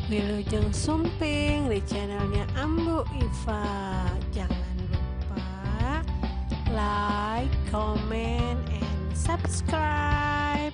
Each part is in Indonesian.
Wilujeng Sumping di channelnya Ambu Iva. Jangan lupa like, comment, and subscribe.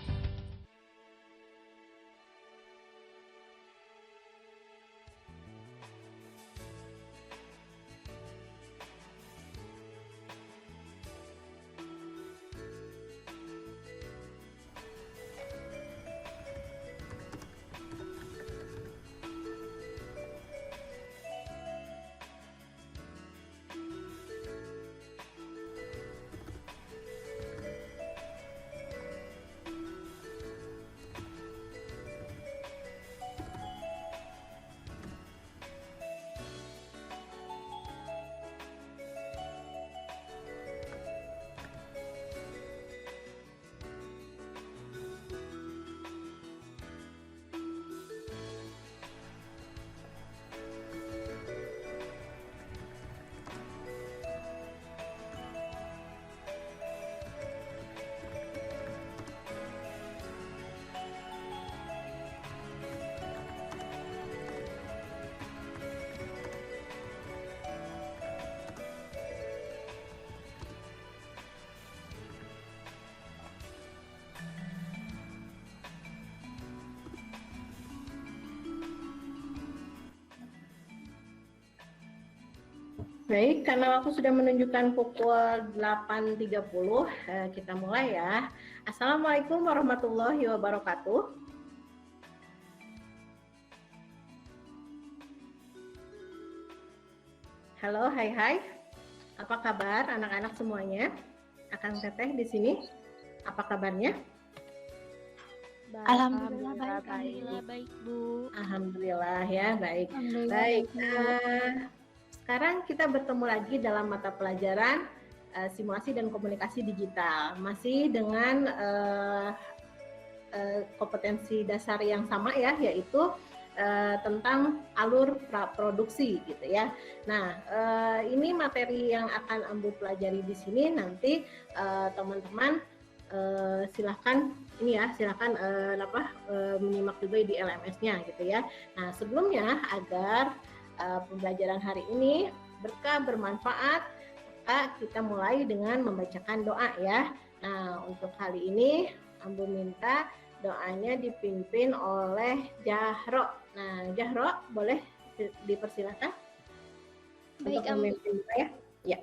Baik, karena waktu sudah menunjukkan pukul 8.30, kita mulai ya. Assalamualaikum warahmatullahi wabarakatuh. Halo, hai. Apa kabar anak-anak semuanya? Akang Teteh di sini. Apa kabarnya? Alhamdulillah baik Bu. Alhamdulillah ya, baik. Alhamdulillah, Baik. Sekarang kita bertemu lagi dalam mata pelajaran simulasi dan komunikasi digital, masih dengan kompetensi dasar yang sama ya, yaitu tentang alur praproduksi gitu ya. Nah, ini materi yang akan Ambu pelajari di sini. Nanti teman-teman silahkan menyimak juga di LMS-nya gitu ya. Nah, sebelumnya agar pembelajaran hari ini berkah bermanfaat, maka kita mulai dengan membacakan doa ya. Nah, untuk kali ini Ambu minta doanya dipimpin oleh Jahro. Nah, Jahro boleh dipersilakan Baik, untuk memimpin doa ya. Ya.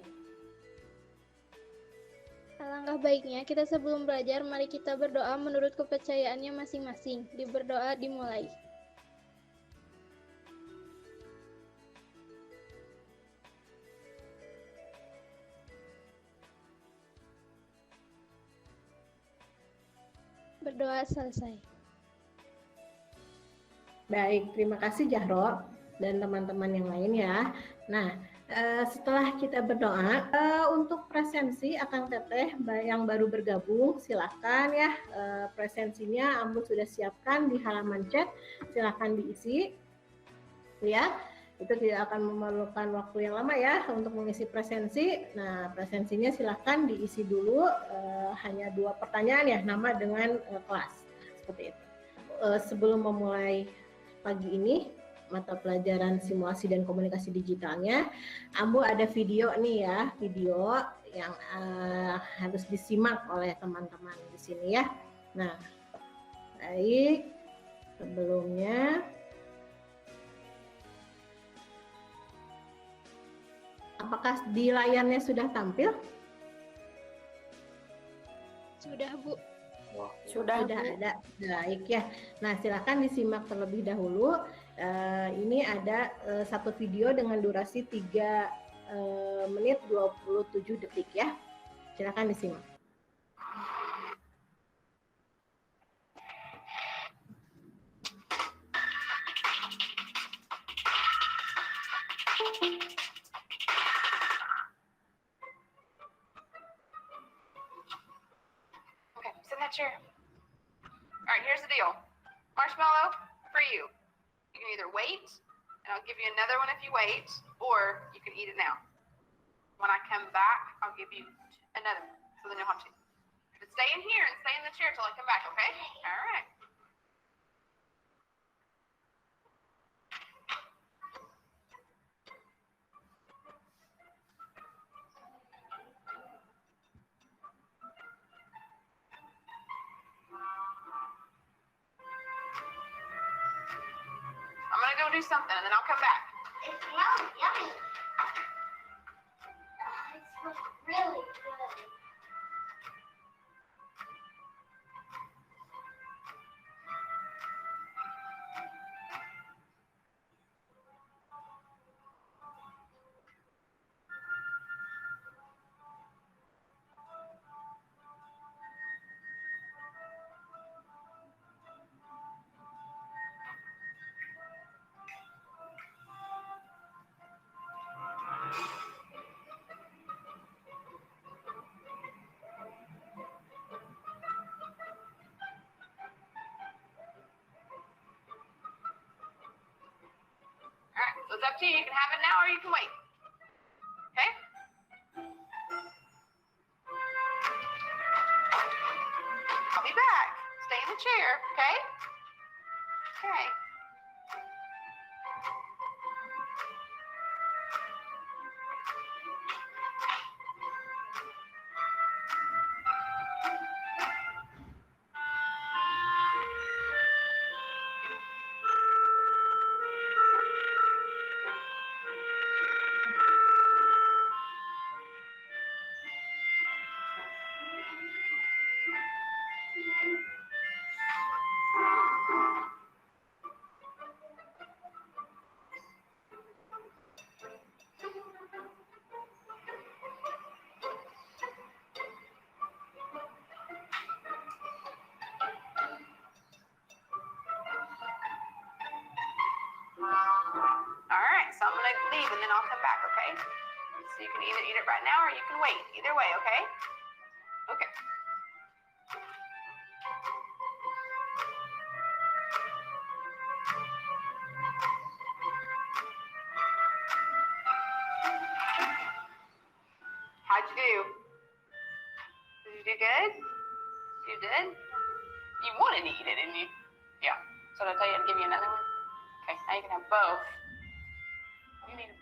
Alangkah baiknya kita sebelum belajar, mari kita berdoa menurut kepercayaannya masing-masing. Berdoa dimulai. Berdoa selesai. Baik, terima kasih Jahro dan teman-teman yang lain ya. Nah, setelah kita berdoa, untuk presensi Akang Teteh yang baru bergabung, silahkan ya, presensinya Ambu sudah siapkan di halaman chat, silahkan diisi ya. Itu tidak akan memerlukan waktu yang lama ya untuk mengisi presensi. Nah, presensinya silahkan diisi dulu, hanya 2 pertanyaan ya, nama dengan kelas, seperti itu. Sebelum memulai pagi ini mata pelajaran simulasi dan komunikasi digitalnya, Ambu ada video nih ya, video yang harus disimak oleh teman-teman di sini ya. Nah, baik, sebelumnya apakah di layarnya sudah tampil? Sudah Bu. Sudah ada, baik ya. Nah, silakan disimak terlebih dahulu. Ini ada satu video dengan durasi 3 menit 27 detik ya. Silakan disimak. Okay, sit in that chair. All right, here's the deal. Marshmallow for you. You can either wait, and I'll give you another one if you wait, or you can eat it now. When I come back, I'll give you another one, so then you'll have two. But stay in here and stay in the chair till I come back, okay? All right. do something, and then I'll come back. It smells yummy. It smells really good. All right, so it's up to you. You can have it now or you can wait. Okay? I'll be back. Stay in the chair, okay? Okay. All right, so I'm gonna leave and then I'll come back, okay? So you can either eat it right now or you can wait. Either way, okay? Okay. How'd you do? Did you do good? You did? You wanted to eat it, didn't you? Yeah. So did I tell you to give you another one? Okay, now you can have both. You need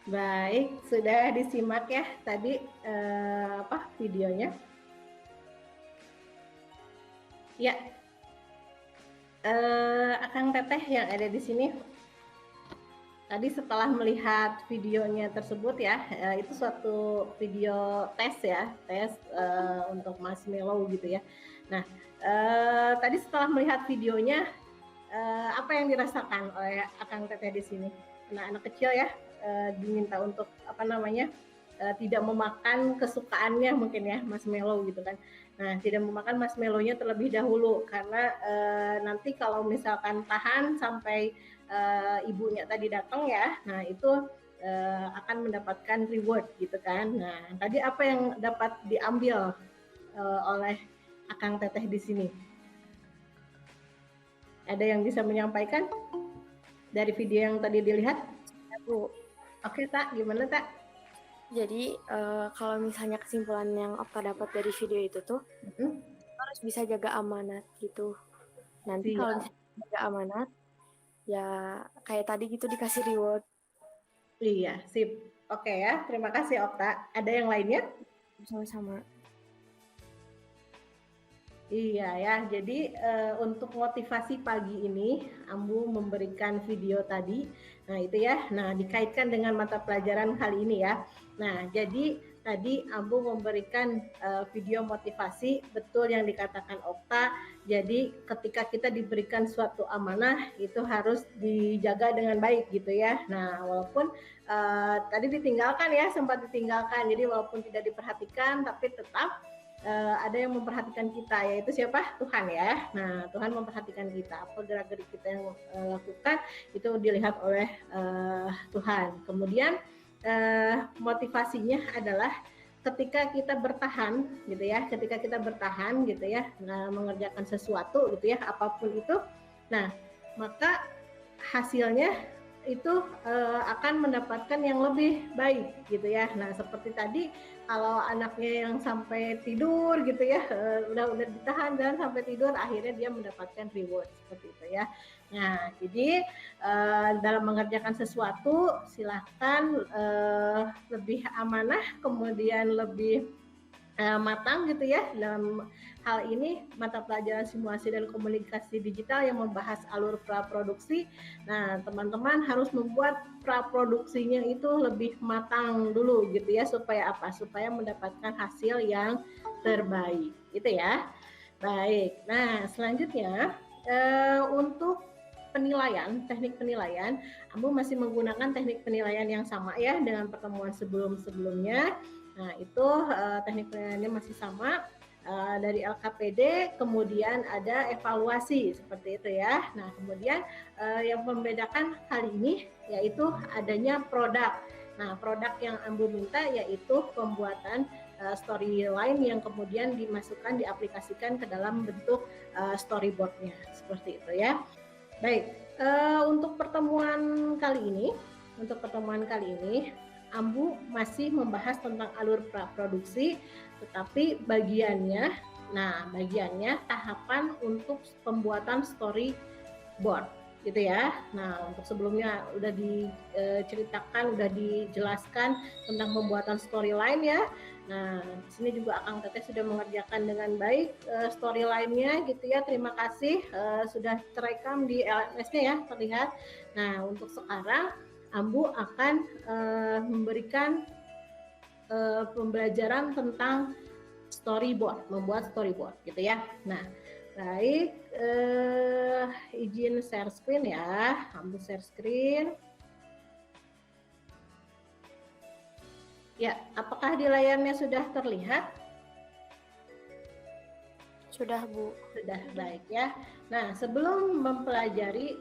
Baik, sudah disimak ya tadi videonya. Ya, Akang Teteh yang ada di sini tadi setelah melihat videonya tersebut ya, itu suatu video tes ya, tes untuk marshmallow gitu ya. Nah, tadi setelah melihat videonya, apa yang dirasakan oleh Akang Teteh di sini? Anak-anak kecil ya, diminta untuk tidak memakan kesukaannya mungkin ya, marshmallow gitu kan. Nah, tidak memakan marshmallow-nya terlebih dahulu karena nanti kalau misalkan tahan sampai ibunya tadi datang ya, nah itu akan mendapatkan reward gitu kan. Nah, tadi apa yang dapat diambil oleh Akang Teteh di sini? Ada yang bisa menyampaikan dari video yang tadi dilihat? Bu. Oke, Tak, gimana, Tak? Jadi kalau misalnya kesimpulan yang Okta dapat dari video itu tuh, harus bisa jaga amanat gitu. Nanti kalau misalnya jaga amanat, ya kayak tadi gitu dikasih reward. Iya, sip. Oke ya, terima kasih Okta. Ada yang lainnya? Sama-sama. Iya ya, jadi untuk motivasi pagi ini, Ambu memberikan video tadi. Nah itu ya, nah dikaitkan dengan mata pelajaran kali ini ya. Nah jadi tadi Ambu memberikan video motivasi, betul yang dikatakan Okta. Jadi ketika kita diberikan suatu amanah, itu harus dijaga dengan baik gitu ya. Nah walaupun tadi ditinggalkan ya, sempat ditinggalkan. Jadi walaupun tidak diperhatikan, tapi tetap ada yang memperhatikan kita, yaitu siapa? Tuhan ya. Nah, Tuhan memperhatikan kita. Apa gerak-gerik kita yang lakukan itu dilihat oleh Tuhan. Kemudian motivasinya adalah ketika kita bertahan, gitu ya. Ketika kita bertahan, gitu ya, mengerjakan sesuatu, gitu ya, apapun itu. Nah, maka hasilnya itu akan mendapatkan yang lebih baik gitu ya. Nah seperti tadi kalau anaknya yang sampai tidur gitu ya, udah ditahan dan sampai tidur, akhirnya dia mendapatkan reward seperti itu ya. Nah jadi dalam mengerjakan sesuatu silahkan lebih amanah, kemudian lebih matang gitu ya. Dalam hal ini mata pelajaran simulasi dan komunikasi digital yang membahas alur praproduksi. Nah, teman-teman harus membuat praproduksinya itu lebih matang dulu gitu ya, supaya apa? Supaya mendapatkan hasil yang terbaik. Gitu ya. Baik. Nah, selanjutnya untuk penilaian, teknik penilaian, Ambu masih menggunakan teknik penilaian yang sama ya dengan pertemuan sebelum-sebelumnya. Nah, itu teknik penilaiannya masih sama. Dari LKPD, kemudian ada evaluasi seperti itu ya. Nah, kemudian yang membedakan kali ini yaitu adanya produk. Nah, produk yang Ambu minta yaitu pembuatan storyline yang kemudian dimasukkan, diaplikasikan ke dalam bentuk storyboardnya seperti itu ya. Baik, untuk pertemuan kali ini, Ambu masih membahas tentang alur praproduksi, tetapi bagiannya tahapan untuk pembuatan storyboard gitu ya. Nah, untuk sebelumnya udah diceritakan, udah dijelaskan tentang pembuatan storyline ya. Nah, di sini juga Akang Teteh sudah mengerjakan dengan baik storyline-nya gitu ya. Terima kasih sudah terekam di LMS-nya ya, terlihat. Nah, untuk sekarang Ambu akan memberikan pembelajaran tentang storyboard, membuat storyboard gitu ya. Nah, baik, izin share screen ya, Ambu share screen. Ya, apakah di layarnya sudah terlihat? Sudah, Bu. Sudah, baik ya. Nah, sebelum mempelajari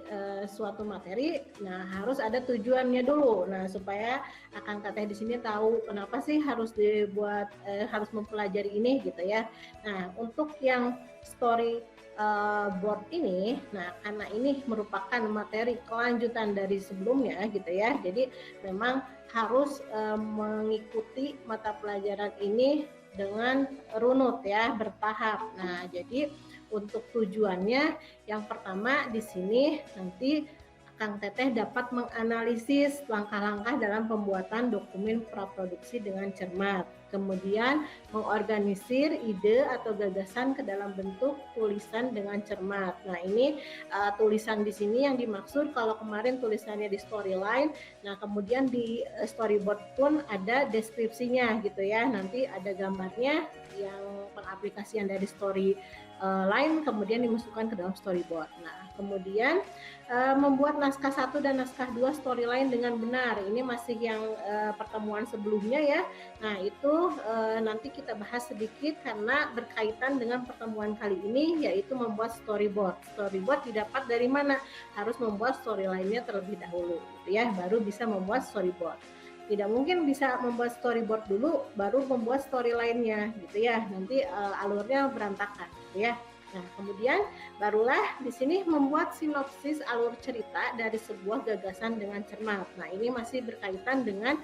suatu materi, nah harus ada tujuannya dulu. Nah, supaya Akang Teteh di sini tahu kenapa sih harus dibuat, harus mempelajari ini gitu ya. Nah, untuk yang storyboard ini, nah karena ini merupakan materi kelanjutan dari sebelumnya gitu ya. Jadi memang harus mengikuti mata pelajaran ini dengan runut ya, bertahap. Nah, jadi untuk tujuannya yang pertama di sini nanti Kang Teteh dapat menganalisis langkah-langkah dalam pembuatan dokumen praproduksi dengan cermat. Kemudian mengorganisir ide atau gagasan ke dalam bentuk tulisan dengan cermat. Nah, ini tulisan di sini yang dimaksud, kalau kemarin tulisannya di storyline, nah kemudian di storyboard pun ada deskripsinya gitu ya. Nanti ada gambarnya yang pengaplikasian dari storyline kemudian dimasukkan ke dalam storyboard. Nah, kemudian membuat naskah 1 dan naskah 2 storyline dengan benar. Ini masih yang pertemuan sebelumnya ya. Nah, itu nanti kita bahas sedikit karena berkaitan dengan pertemuan kali ini, yaitu membuat storyboard. Storyboard didapat dari mana? Harus membuat storyline-nya terlebih dahulu gitu ya, baru bisa membuat storyboard. Tidak mungkin bisa membuat storyboard dulu baru membuat storyline-nya gitu ya. Nanti alurnya berantakan gitu ya. Nah, kemudian barulah di sini membuat sinopsis alur cerita dari sebuah gagasan dengan cermat. Nah, ini masih berkaitan dengan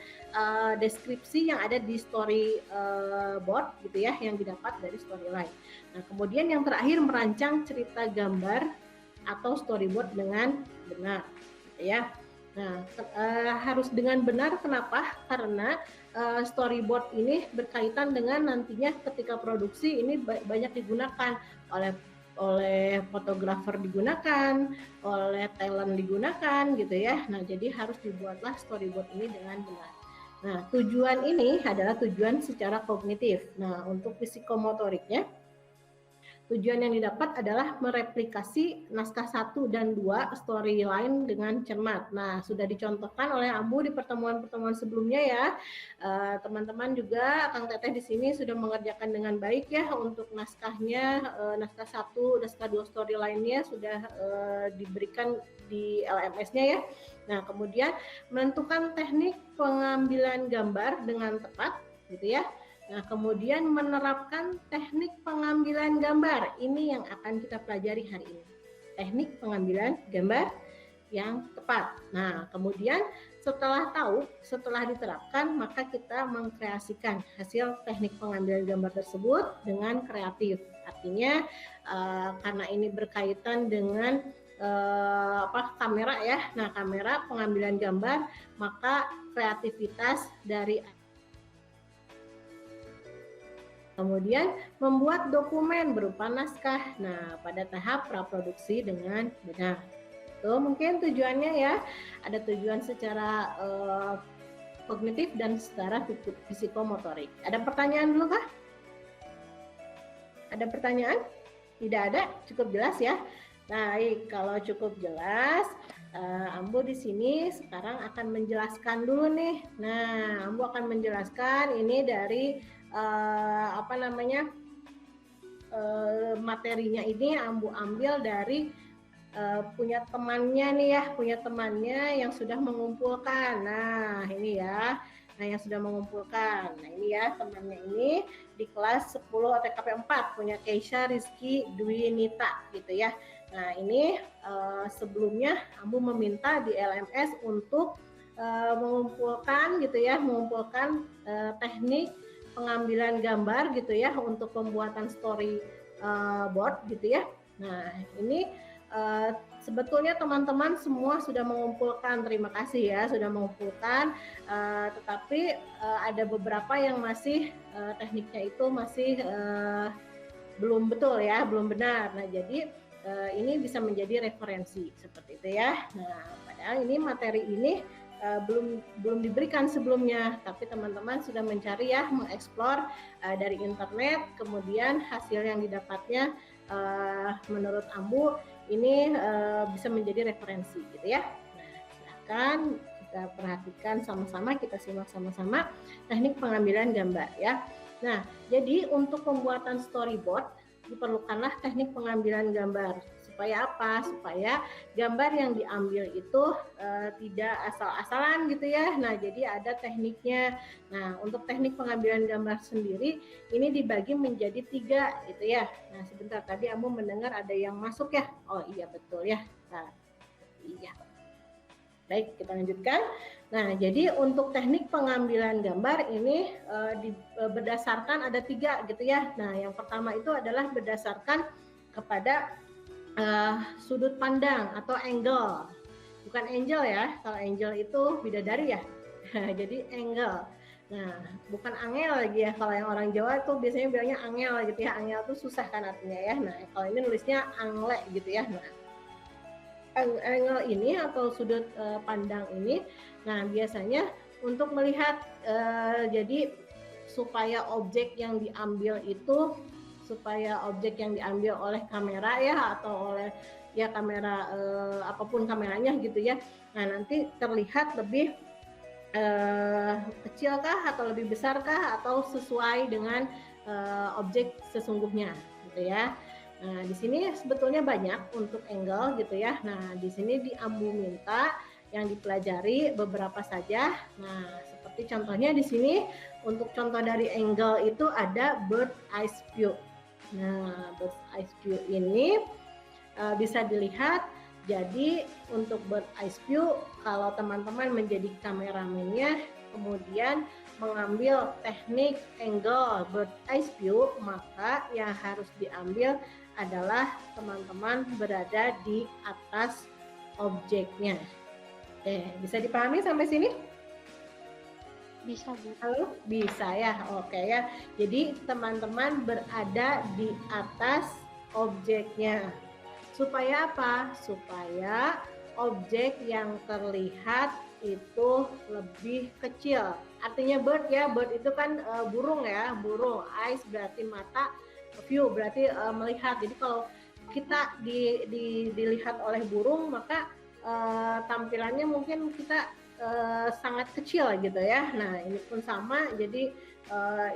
deskripsi yang ada di storyboard gitu ya, yang didapat dari storyline. Nah, kemudian yang terakhir merancang cerita gambar atau storyboard dengan benar gitu ya. Nah, harus dengan benar, kenapa? Karena storyboard ini berkaitan dengan nantinya ketika produksi ini banyak digunakan oleh fotografer, digunakan oleh talent, digunakan gitu ya. Nah, jadi harus dibuatlah storyboard ini dengan benar. Nah, tujuan ini adalah tujuan secara kognitif. Nah, untuk psikomotoriknya, tujuan yang didapat adalah mereplikasi naskah 1 dan 2 storyline dengan cermat. Nah, sudah dicontohkan oleh Ambu di pertemuan-pertemuan sebelumnya ya. Teman-teman juga, Kang Teteh di sini sudah mengerjakan dengan baik ya untuk naskahnya, naskah 1, naskah 2 storyline-nya sudah diberikan di LMS-nya ya. Nah, kemudian menentukan teknik pengambilan gambar dengan tepat gitu ya. Nah, kemudian menerapkan teknik pengambilan gambar. Ini yang akan kita pelajari hari ini. Teknik pengambilan gambar yang tepat. Nah, kemudian setelah diterapkan, maka kita mengkreasikan hasil teknik pengambilan gambar tersebut dengan kreatif. Artinya karena ini berkaitan dengan kamera ya. Nah, kamera pengambilan gambar, maka kreativitas dari kemudian membuat dokumen berupa naskah. Nah, pada tahap praproduksi dengan benar. Itu mungkin tujuannya ya. Ada tujuan secara kognitif dan secara psikomotorik. Ada pertanyaan dulu kah? Ada pertanyaan? Tidak ada? Cukup jelas ya? Baik, kalau cukup jelas, Ambo di sini sekarang akan menjelaskan dulu nih. Nah, Ambo akan menjelaskan ini dari materinya ini Ambo ambil dari punya temannya nih ya, punya temannya yang sudah mengumpulkan. Nah, ini ya. Nah, yang sudah mengumpulkan. Nah, ini ya temannya ini di kelas 10 TKP 4 punya Keisha Rizky Dwi Nita gitu ya. Nah, ini sebelumnya Ambu meminta di LMS untuk mengumpulkan gitu ya, mengumpulkan teknik pengambilan gambar gitu ya untuk pembuatan storyboard gitu ya. Nah, ini sebetulnya teman-teman semua sudah mengumpulkan, terima kasih ya sudah mengumpulkan, tetapi ada beberapa yang masih tekniknya itu masih belum betul ya, belum benar. Nah, jadi ini bisa menjadi referensi seperti itu ya. Nah, padahal ini materi ini belum diberikan sebelumnya, tapi teman-teman sudah mencari ya, mengeksplor dari internet, kemudian hasil yang didapatnya menurut Ambu ini bisa menjadi referensi gitu ya. Nah, silakan kita perhatikan sama-sama, kita simak sama-sama teknik pengambilan gambar ya. Nah, jadi untuk pembuatan storyboard diperlukanlah teknik pengambilan gambar. Supaya apa? Supaya gambar yang diambil itu tidak asal-asalan gitu ya. Nah, jadi ada tekniknya. Nah, untuk teknik pengambilan gambar sendiri ini dibagi menjadi 3 gitu ya. Nah, sebentar tadi Ambo mendengar ada yang masuk ya. Oh iya betul ya. Nah, iya. Baik, kita lanjutkan. Nah, jadi untuk teknik pengambilan gambar ini berdasarkan ada 3 gitu ya. Nah, yang pertama itu adalah berdasarkan kepada sudut pandang atau angle. Bukan angel ya, kalau angel itu bidadari ya. Jadi angle. Nah, bukan angel lagi ya. Kalau yang orang Jawa itu biasanya bilangnya angel gitu ya. Angel itu susah kan artinya ya. Nah, kalau ini nulisnya angle gitu ya. Nah, angle ini atau sudut pandang ini, nah biasanya untuk melihat jadi supaya objek yang diambil itu, supaya objek yang diambil oleh kamera ya atau oleh ya kamera apapun kameranya gitu ya, nah nanti terlihat lebih kecilkah atau lebih besarkah atau sesuai dengan objek sesungguhnya gitu ya. Nah, di sini sebetulnya banyak untuk angle gitu ya. Nah, di sini di Ambu minta yang dipelajari beberapa saja. Nah, seperti contohnya di sini untuk contoh dari angle itu ada bird eye view. Nah, bird eye view ini bisa dilihat. Jadi untuk bird eye view kalau teman-teman menjadi kameramennya kemudian mengambil teknik angle bird eye view, maka yang harus diambil adalah teman-teman berada di atas objeknya. Oke, bisa dipahami sampai sini? Bisa, Bu. Halo? Bisa ya, oke ya. Jadi teman-teman berada di atas objeknya. Supaya apa? Supaya objek yang terlihat itu lebih kecil. Artinya bird ya, bird itu kan burung ya, burung. Eyes berarti mata, view berarti melihat. Jadi kalau kita dilihat oleh burung, maka tampilannya mungkin kita sangat kecil gitu ya. Nah, ini pun sama. Jadi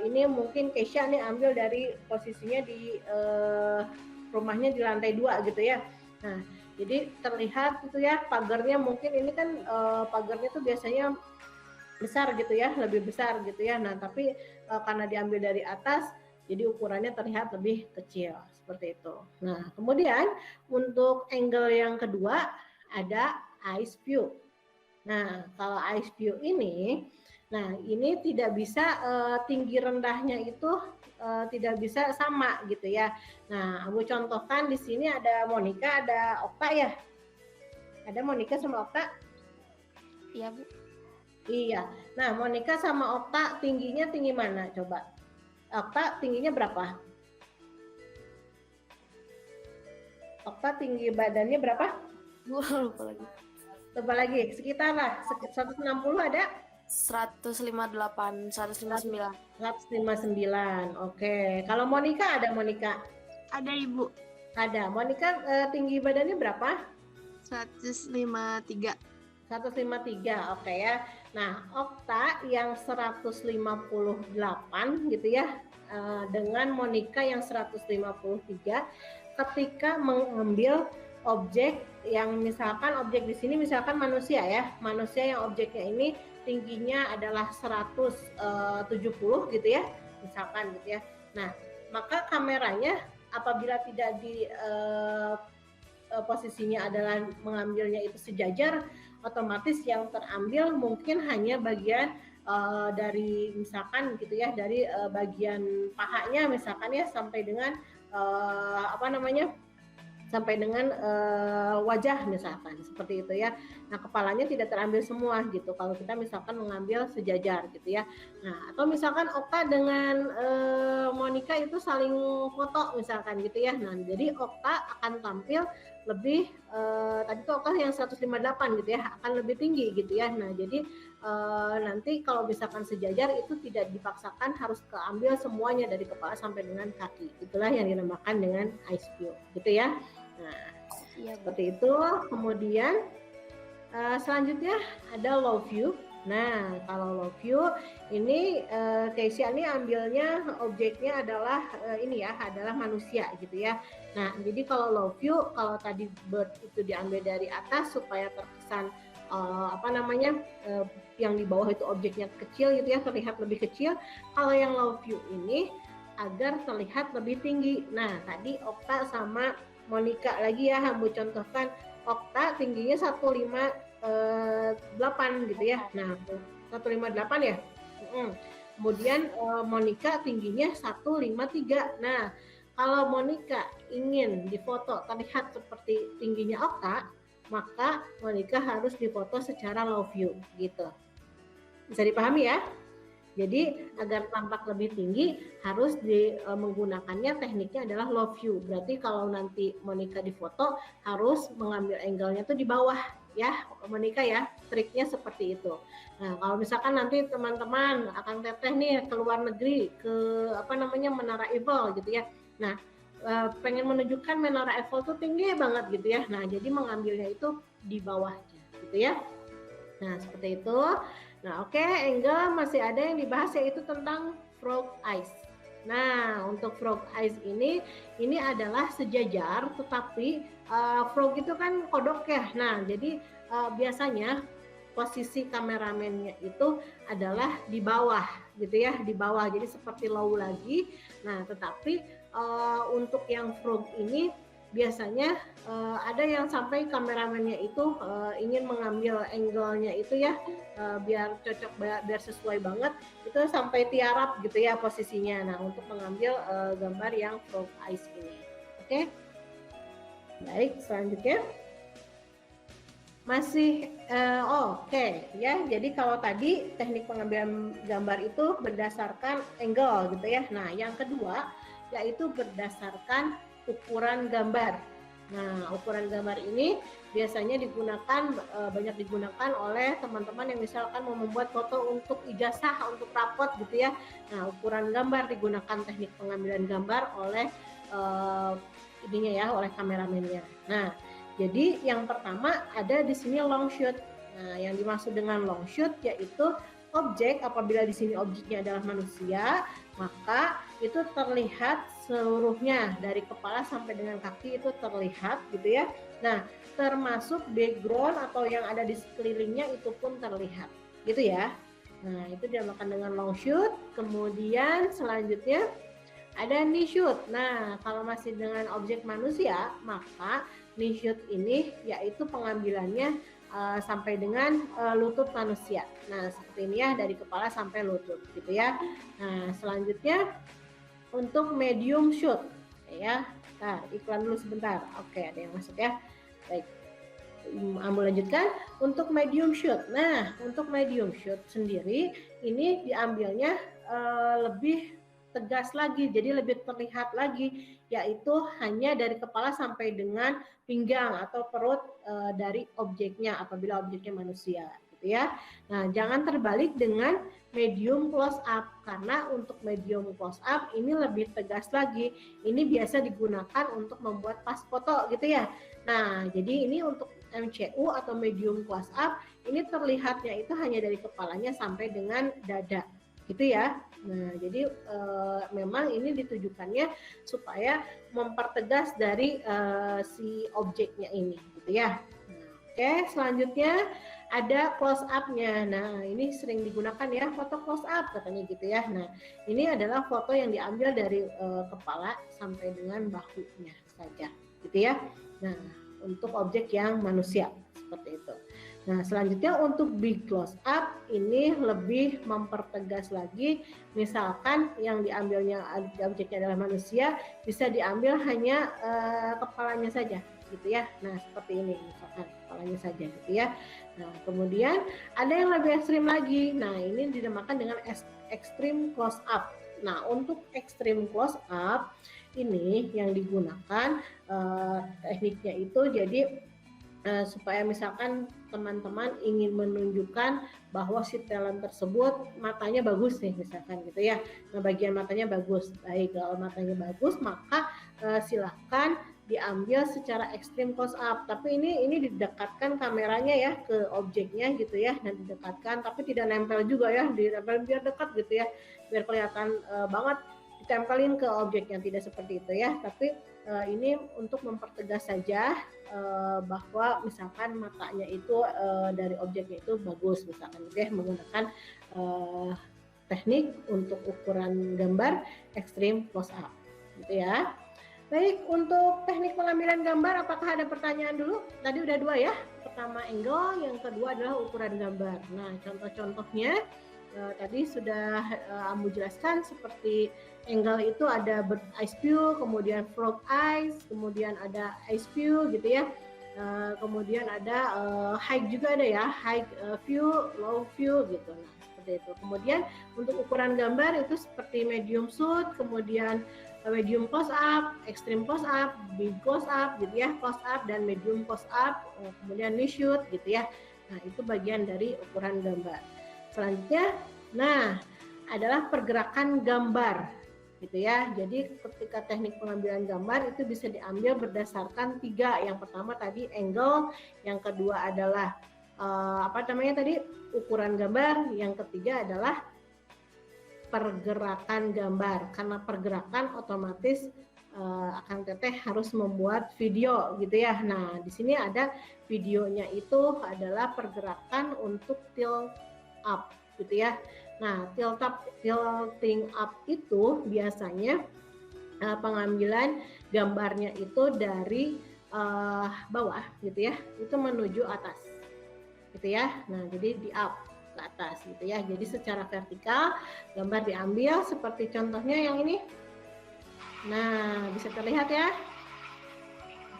ini mungkin Keisha nih ambil dari posisinya di rumahnya di lantai 2 gitu ya. Nah, jadi terlihat itu ya pagarnya, mungkin ini kan pagarnya tuh biasanya besar gitu ya, lebih besar gitu ya. Nah, tapi karena diambil dari atas, jadi ukurannya terlihat lebih kecil seperti itu. Nah, kemudian untuk angle yang kedua ada ice view. Nah, kalau ice view ini, nah ini tidak bisa tinggi rendahnya itu tidak bisa sama gitu ya. Nah, Ambu contohkan di sini ada Monica, ada Okta ya. Ada Monica sama Okta? Iya, Bu. Iya. Nah, Monica sama Okta tingginya tinggi mana? Coba. Okta tingginya berapa? Okta tinggi badannya berapa? Lupa lagi. Coba lagi, sekitar lah. 160 ada? 158, 159. 159. Oke. Kalau Monica ada Monica? Ada Ibu, Ada. Monica tinggi badannya berapa? 153. 153. Oke ya. Nah, Okta yang 158 gitu ya. Dengan Monica yang 153 ketika mengambil objek yang misalkan objek di sini misalkan manusia ya. Manusia yang objeknya ini tingginya adalah 170 gitu ya, misalkan gitu ya. Nah, maka kameranya apabila tidak di posisinya adalah mengambilnya itu sejajar, otomatis yang terambil mungkin hanya bagian dari misalkan gitu ya, dari bagian pahanya misalkan ya sampai dengan sampai dengan wajah misalkan seperti itu ya. Nah, kepalanya tidak terambil semua gitu kalau kita misalkan mengambil sejajar gitu ya. Nah, atau misalkan Okta dengan Monica itu saling foto misalkan gitu ya. Nah, jadi Okta akan tampil lebih tadi tuh Okta yang 158 gitu ya, akan lebih tinggi gitu ya. Nah, jadi nanti kalau misalkan sejajar itu tidak dipaksakan harus keambil semuanya dari kepala sampai dengan kaki. Itulah yang dinamakan dengan ice view gitu ya. Nah, seperti itu. Kemudian selanjutnya ada low view. Nah, kalau low view ini Keisha ini ambilnya objeknya adalah ini ya, adalah manusia gitu ya. Nah, jadi kalau low view, kalau tadi bird itu diambil dari atas supaya terkesan yang di bawah itu objeknya kecil gitu ya, terlihat lebih kecil. Kalau yang low view ini agar terlihat lebih tinggi. Nah, tadi Okta sama Monica lagi ya, Ambu contohkan. Okta tingginya 158 gitu ya. Nah, 158 ya. Kemudian Monica tingginya 153. Nah, kalau Monica ingin difoto terlihat seperti tingginya Okta, maka Monica harus difoto secara low view gitu. Bisa dipahami ya? Jadi agar tampak lebih tinggi harus menggunakannya tekniknya adalah low view. Berarti kalau nanti Monica difoto harus mengambil angle-nya tuh di bawah ya, Monica ya. Triknya seperti itu. Nah, kalau misalkan nanti teman-teman akan teteh nih ke luar negeri ke Menara Eiffel gitu ya. Nah, pengen menunjukkan Menara Eiffel tuh tinggi banget gitu ya. Nah, jadi mengambilnya itu di bawahnya gitu ya. Nah, seperti itu. Nah, oke, angle masih ada yang dibahas yaitu tentang frog eyes. Nah, untuk frog eyes ini adalah sejajar, tetapi frog itu kan kodok ya. Nah, jadi biasanya posisi kameramennya itu adalah di bawah gitu ya, di bawah. Jadi seperti low lagi. Nah, tetapi untuk yang frog ini biasanya ada yang sampai kameramennya itu ingin mengambil angle-nya itu ya biar cocok, biar sesuai banget, itu sampai tiarap gitu ya posisinya. Nah, untuk mengambil gambar yang frog eyes ini. Oke. Baik, selanjutnya masih oke ya. Jadi kalau tadi teknik pengambilan gambar itu berdasarkan angle gitu ya. Nah, yang kedua yaitu berdasarkan ukuran gambar. Nah, ukuran gambar ini biasanya banyak digunakan oleh teman-teman yang misalkan mau membuat foto untuk ijazah, untuk rapot gitu ya. Nah, ukuran gambar digunakan teknik pengambilan gambar oleh oleh kameramennya. Nah, jadi yang pertama ada di sini long shoot. Nah, yang dimaksud dengan long shoot yaitu objek, apabila di sini objeknya adalah manusia, maka itu terlihat seluruhnya dari kepala sampai dengan kaki itu terlihat gitu ya. Nah, termasuk background atau yang ada di sekelilingnya itu pun terlihat gitu ya. Nah, itu dinamakan dengan long shoot. Kemudian selanjutnya ada knee shoot. Nah, kalau masih dengan objek manusia, maka knee shoot ini yaitu pengambilannya sampai dengan lutut manusia. Nah, seperti ini ya, dari kepala sampai lutut gitu ya. Nah, selanjutnya untuk medium shoot ya. Nah, iklan dulu sebentar. Oke, ada yang masuk ya. Baik. Ambo lanjutkan untuk medium shoot. Nah, untuk medium shoot sendiri ini diambilnya lebih tegas lagi, jadi lebih terlihat lagi, yaitu hanya dari kepala sampai dengan pinggang atau perut dari objeknya apabila objeknya manusia, gitu ya. Nah, jangan terbalik dengan medium close up, karena untuk medium close up ini lebih tegas lagi. Ini biasa digunakan untuk membuat pas foto, gitu ya. Nah, jadi ini untuk MCU atau medium close up ini terlihatnya itu hanya dari kepalanya sampai dengan dada, gitu ya. Nah, jadi memang ini ditujukannya supaya mempertegas dari si objeknya ini, gitu ya. Nah, oke, selanjutnya ada close up-nya. Nah, ini sering digunakan ya, foto close up katanya gitu ya. Nah, ini adalah foto yang diambil dari kepala sampai dengan bahunya saja, gitu ya. Nah, untuk objek yang manusia seperti itu. Nah, selanjutnya untuk big close up ini lebih mempertegas lagi. Misalkan yang diambilnya objeknya adalah manusia, bisa diambil hanya kepalanya saja, gitu ya. Nah, seperti ini misalkan kepalanya saja, gitu ya. Nah, kemudian ada yang lebih ekstrim lagi. Nah, ini dinamakan dengan extreme close up. Nah, untuk extreme close up ini yang digunakan tekniknya itu jadi supaya misalkan teman-teman ingin menunjukkan bahwa si talent tersebut matanya bagus nih misalkan gitu ya. Nah, bagian matanya bagus. Baik, kalau matanya bagus maka silahkan diambil secara ekstrim close up. Tapi ini didekatkan kameranya ya ke objeknya gitu ya. Dan didekatkan tapi tidak nempel juga ya, ditempel biar dekat gitu ya. Biar kelihatan banget ditempelin ke objeknya, tidak seperti itu ya. Tapi ini untuk mempertegas saja bahwa misalkan matanya itu dari objeknya itu bagus misalkan gitu ya, menggunakan teknik untuk ukuran gambar extreme close up gitu ya. Baik, untuk teknik pengambilan gambar apakah ada pertanyaan dulu? Tadi udah dua ya, pertama angle, yang kedua adalah ukuran gambar. Nah, contoh-contohnya tadi sudah Ambu jelaskan, seperti angle itu ada bird eye view, kemudian frog eyes, kemudian ada eyes view gitu ya. Kemudian ada high juga ada ya, high view, low view gitu. Nah, seperti itu. Kemudian untuk ukuran gambar itu seperti medium shoot, kemudian medium close up, extreme close up, big close up gitu ya, close up dan medium close up, kemudian mid shoot gitu ya. Nah, itu bagian dari ukuran gambar. Selanjutnya, nah adalah pergerakan gambar, gitu ya. Jadi ketika teknik pengambilan gambar itu bisa diambil berdasarkan tiga. Yang pertama tadi angle, yang kedua adalah ukuran gambar, yang ketiga adalah pergerakan gambar. Karena pergerakan otomatis Akang Teteh harus membuat video, gitu ya. Nah, di sini ada videonya itu adalah pergerakan untuk tilt up gitu ya. Nah, tilting up itu biasanya pengambilan gambarnya itu dari bawah gitu ya, itu menuju atas gitu ya. Nah, jadi di up ke atas gitu ya. Jadi secara vertikal gambar diambil seperti contohnya yang ini. Nah, bisa terlihat ya,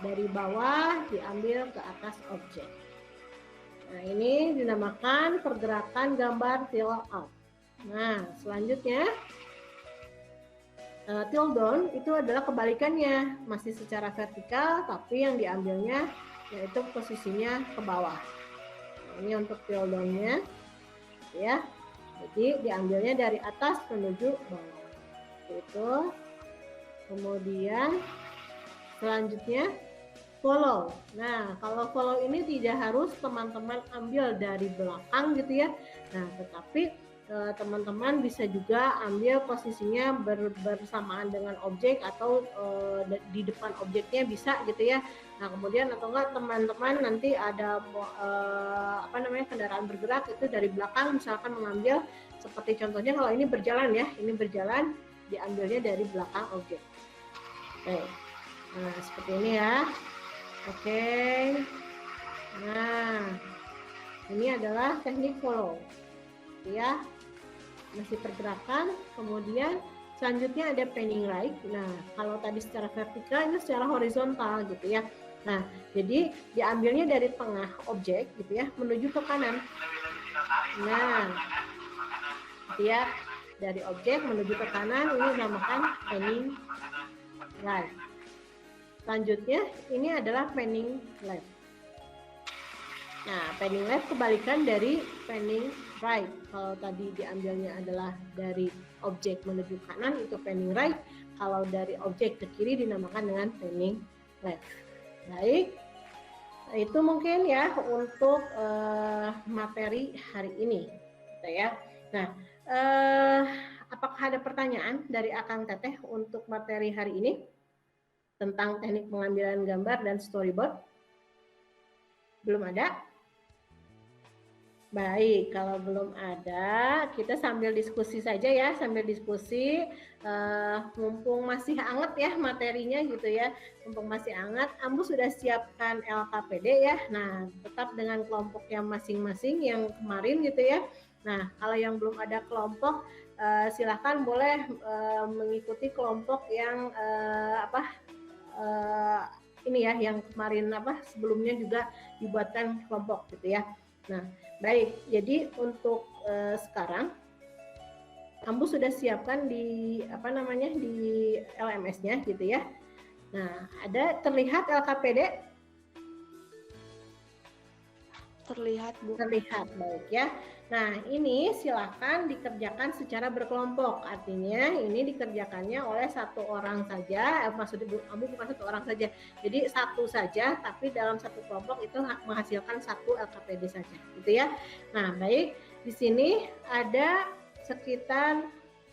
dari bawah diambil ke atas objek. Nah, ini dinamakan pergerakan gambar tilt up. Nah, selanjutnya tilt down itu adalah kebalikannya, masih secara vertikal tapi yang diambilnya yaitu posisinya ke bawah. Nah, ini untuk tilt down-nya ya. Jadi diambilnya dari atas menuju bawah. Itu. Kemudian selanjutnya follow. Nah, kalau follow ini tidak harus teman-teman ambil dari belakang gitu ya. Nah, tetapi teman-teman bisa juga ambil posisinya bersamaan dengan objek atau di depan objeknya bisa gitu ya. Nah, kemudian atau enggak teman-teman nanti ada kendaraan bergerak itu dari belakang misalkan mengambil seperti contohnya kalau ini berjalan ya. Ini berjalan diambilnya dari belakang objek. Oke. Nah, seperti ini ya. Oke. Nah, Ini adalah teknik follow. Ya, masih pergerakan, kemudian selanjutnya ada panning right. Nah, kalau tadi secara vertikal, ini secara horizontal gitu ya. Nah, jadi diambilnya dari tengah objek gitu ya, menuju ke kanan. Nah, dia dari objek menuju ke kanan, ini dinamakan panning right. Selanjutnya, ini adalah panning left. Nah, panning left kebalikan dari panning right. Kalau tadi diambilnya adalah dari objek menuju kanan, itu panning right. Kalau dari objek ke kiri dinamakan dengan panning left. Baik, itu mungkin ya untuk materi hari ini, gitu ya. Nah, apakah ada pertanyaan dari Akang Teteh untuk materi hari ini tentang teknik pengambilan gambar dan storyboard? Belum ada? Baik, kalau belum ada, kita sambil diskusi saja ya, sambil diskusi, mumpung masih hangat ya materinya gitu ya, mumpung masih hangat, Ambu sudah siapkan LKPD ya, nah tetap dengan kelompoknya masing-masing yang kemarin gitu ya. Nah, kalau yang belum ada kelompok, silahkan boleh mengikuti kelompok yang ini ya, yang kemarin sebelumnya juga dibuatkan kelompok gitu ya. Nah, baik, jadi untuk sekarang Ambu sudah siapkan di di LMS-nya gitu ya. Nah, ada terlihat LKPD? Terlihat, Bu. Terlihat, baik ya. Nah, ini silakan dikerjakan secara berkelompok. Artinya ini dikerjakannya oleh satu orang saja. Maksudnya Ambu bukan satu orang saja. Jadi satu saja, tapi dalam satu kelompok itu menghasilkan satu LKPD saja, gitu ya. Nah, baik. Di sini ada sekitar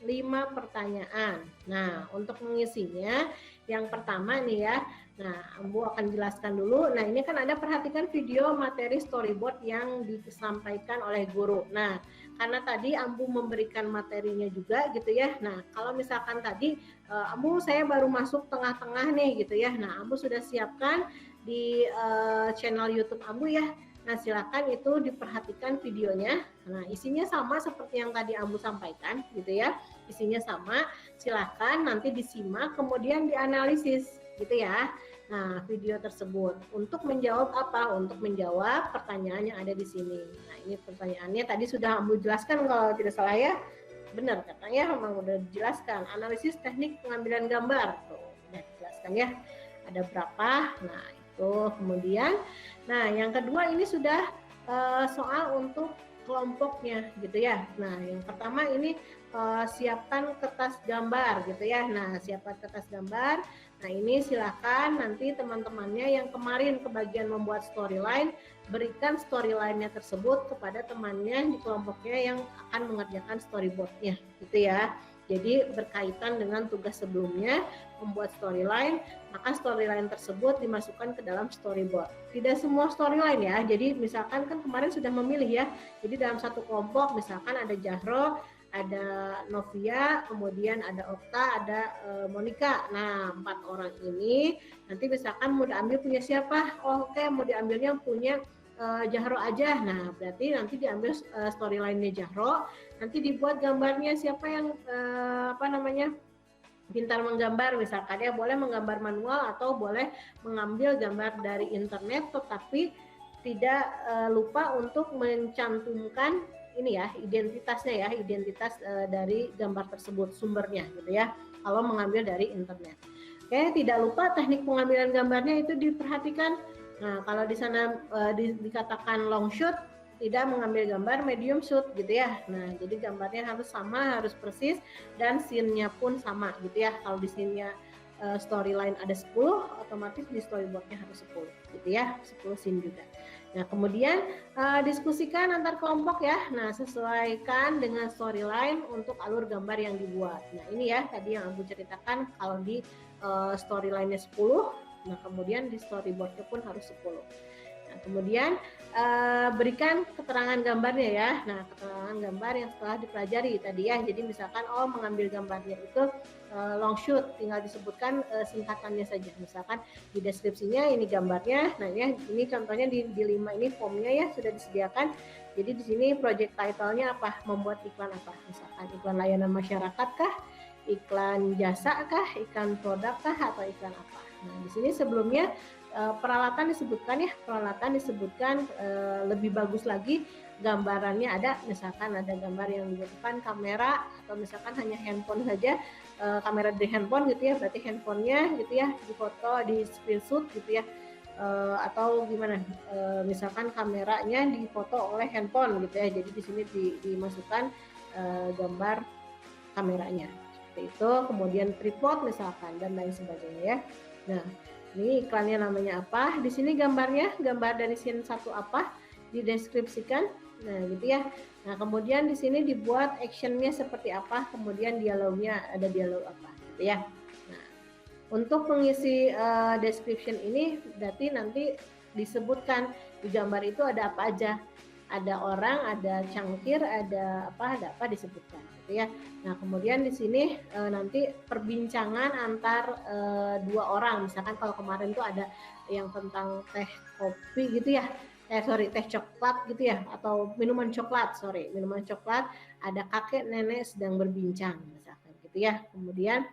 5 pertanyaan. Nah, untuk mengisinya, yang pertama nih ya. Nah, Ambu akan jelaskan dulu. Nah, ini kan ada perhatikan video materi storyboard yang disampaikan oleh guru. Nah, karena tadi Ambu memberikan materinya juga gitu ya. Nah, kalau misalkan tadi Ambu saya baru masuk tengah-tengah nih gitu ya. Nah, Ambu sudah siapkan di channel YouTube Ambu ya. Nah, silakan itu diperhatikan videonya. Nah, isinya sama seperti yang tadi Ambu sampaikan gitu ya. Isinya sama, silakan nanti disimak kemudian dianalisis gitu ya. Nah, video tersebut untuk menjawab apa? Untuk menjawab pertanyaan yang ada di sini. Nah, ini pertanyaannya tadi sudah Ambu jelaskan kalau tidak salah ya. Benar katanya memang udah dijelaskan. Analisis teknik pengambilan gambar. Tuh, udah dijelaskan ya. Ada berapa? Nah, itu kemudian. Nah, yang kedua ini sudah soal untuk kelompoknya gitu ya. Nah, yang pertama ini siapkan kertas gambar gitu ya. Nah, siapkan kertas gambar. Nah, ini silakan nanti teman-temannya yang kemarin kebagian membuat storyline, berikan storyline-nya tersebut kepada temannya di kelompoknya yang akan mengerjakan storyboard-nya gitu ya. Jadi berkaitan dengan tugas sebelumnya membuat storyline, maka storyline tersebut dimasukkan ke dalam storyboard. Tidak semua storyline ya. Jadi misalkan kan kemarin sudah memilih ya. Jadi dalam satu kelompok misalkan ada Jahro, ada Novia, kemudian ada Okta, ada Monica. Nah, 4 orang ini nanti misalkan mau diambil punya siapa? Oh, oke, mau diambilnya punya Jahro aja. Nah, berarti nanti diambil storyline-nya Jahro, nanti dibuat gambarnya siapa yang pintar menggambar misalkan ya, boleh menggambar manual atau boleh mengambil gambar dari internet, tetapi tidak lupa untuk mencantumkan ini ya identitasnya ya, identitas dari gambar tersebut, sumbernya gitu ya, kalau mengambil dari internet. Oke, tidak lupa teknik pengambilan gambarnya itu diperhatikan. Nah, kalau di sana dikatakan long shoot, tidak mengambil gambar medium shoot gitu ya. Nah, jadi gambarnya harus sama, harus persis, dan scene-nya pun sama gitu ya. Kalau di scene-nya storyline ada 10, otomatis di storyboard-nya harus 10 gitu ya, 10 scene juga. Nah, kemudian diskusikan antar kelompok ya. Nah, sesuaikan dengan storyline untuk alur gambar yang dibuat. Nah, ini ya tadi yang aku ceritakan, kalau di storyline-nya 10, nah kemudian di storyboard-nya pun harus 10. Nah, kemudian berikan keterangan gambarnya ya. Nah, keterangan gambar yang setelah dipelajari tadi ya. Jadi misalkan mengambil gambarnya itu long shoot, tinggal disebutkan singkatannya saja. Misalkan di deskripsinya ini gambarnya. Nah ya, ini contohnya di 5 ini formnya ya sudah disediakan. Jadi di sini project title-nya apa? Membuat iklan apa? Misalkan iklan layanan masyarakat kah? Iklan jasa kah? Iklan produk kah? Atau iklan apa? Nah, di sini sebelumnya peralatan disebutkan lebih bagus lagi gambarannya ada, misalkan ada gambar yang dibutuhkan kamera atau misalkan hanya handphone saja, kamera dari handphone gitu ya, berarti handphonenya gitu ya difoto, di screenshot gitu ya, atau gimana, misalkan kameranya difoto oleh handphone gitu ya, jadi di sini dimasukkan gambar kameranya seperti itu, kemudian tripod misalkan dan lain sebagainya ya. Nah, ini iklannya namanya apa? Di sini gambarnya, gambar dari scene 1 apa? Dideskripsikan. Nah, gitu ya. Nah, kemudian di sini dibuat actionnya seperti apa? Kemudian dialognya ada dialog apa? Gitu ya. Nah, untuk mengisi description ini berarti nanti disebutkan di gambar itu ada apa aja. Ada orang, ada cangkir, ada apa disebutkan gitu ya. Nah, kemudian di sini nanti perbincangan antar 2 orang. Misalkan kalau kemarin tuh ada yang tentang teh kopi gitu ya. Teh coklat gitu ya, atau minuman coklat, ada kakek nenek sedang berbincang misalkan gitu ya. Kemudian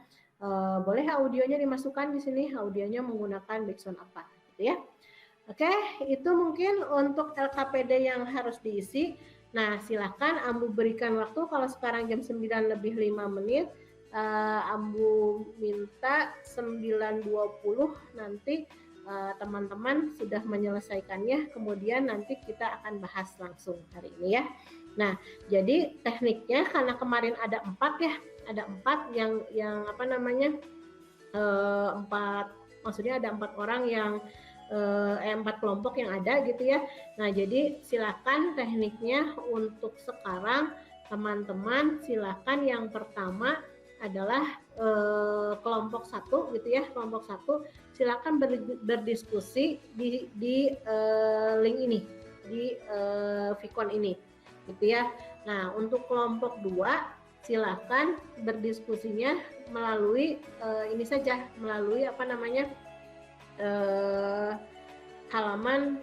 boleh audionya dimasukkan di sini, audionya menggunakan background apa gitu ya. Oke, itu mungkin untuk LKPD yang harus diisi. Nah, silakan Ambu berikan waktu, kalau sekarang jam 9 lebih 5 menit, Ambu minta 9.20 nanti teman-teman sudah menyelesaikannya, kemudian nanti kita akan bahas langsung hari ini ya. Nah, jadi tekniknya karena kemarin ada 4 ya, ada 4 yang apa namanya, 4, maksudnya ada 4 orang yang 4 kelompok yang ada gitu ya. Nah, jadi silakan tekniknya untuk sekarang teman-teman, silakan yang pertama adalah kelompok 1 gitu ya. Kelompok 1 silakan berdiskusi di link ini, di Vicon ini gitu ya. Nah, untuk kelompok 2 silakan berdiskusinya melalui ini saja, melalui apa namanya, halaman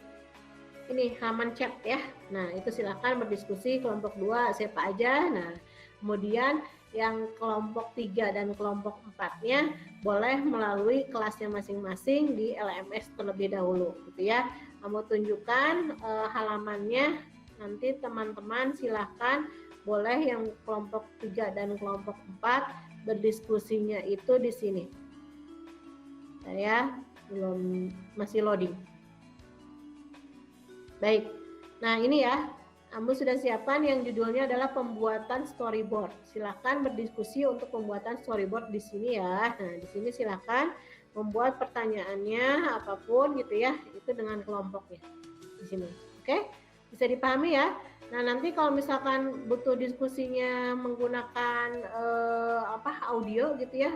chat ya. Nah, itu silakan berdiskusi kelompok 2 siapa aja. Nah, kemudian yang kelompok 3 dan kelompok 4-nya boleh melalui kelasnya masing-masing di LMS terlebih dahulu gitu ya. Kamu tunjukkan halamannya, nanti teman-teman silakan boleh yang kelompok 3 dan kelompok 4 berdiskusinya itu di sini. Saya masih loading. Baik. Nah, ini ya. Ambu sudah siapkan yang judulnya adalah pembuatan storyboard. Silakan berdiskusi untuk pembuatan storyboard di sini ya. Nah, di sini silakan membuat pertanyaannya apapun gitu ya. Itu dengan kelompoknya di sini. Oke? Bisa dipahami ya? Nah, nanti kalau misalkan butuh diskusinya menggunakan audio gitu ya,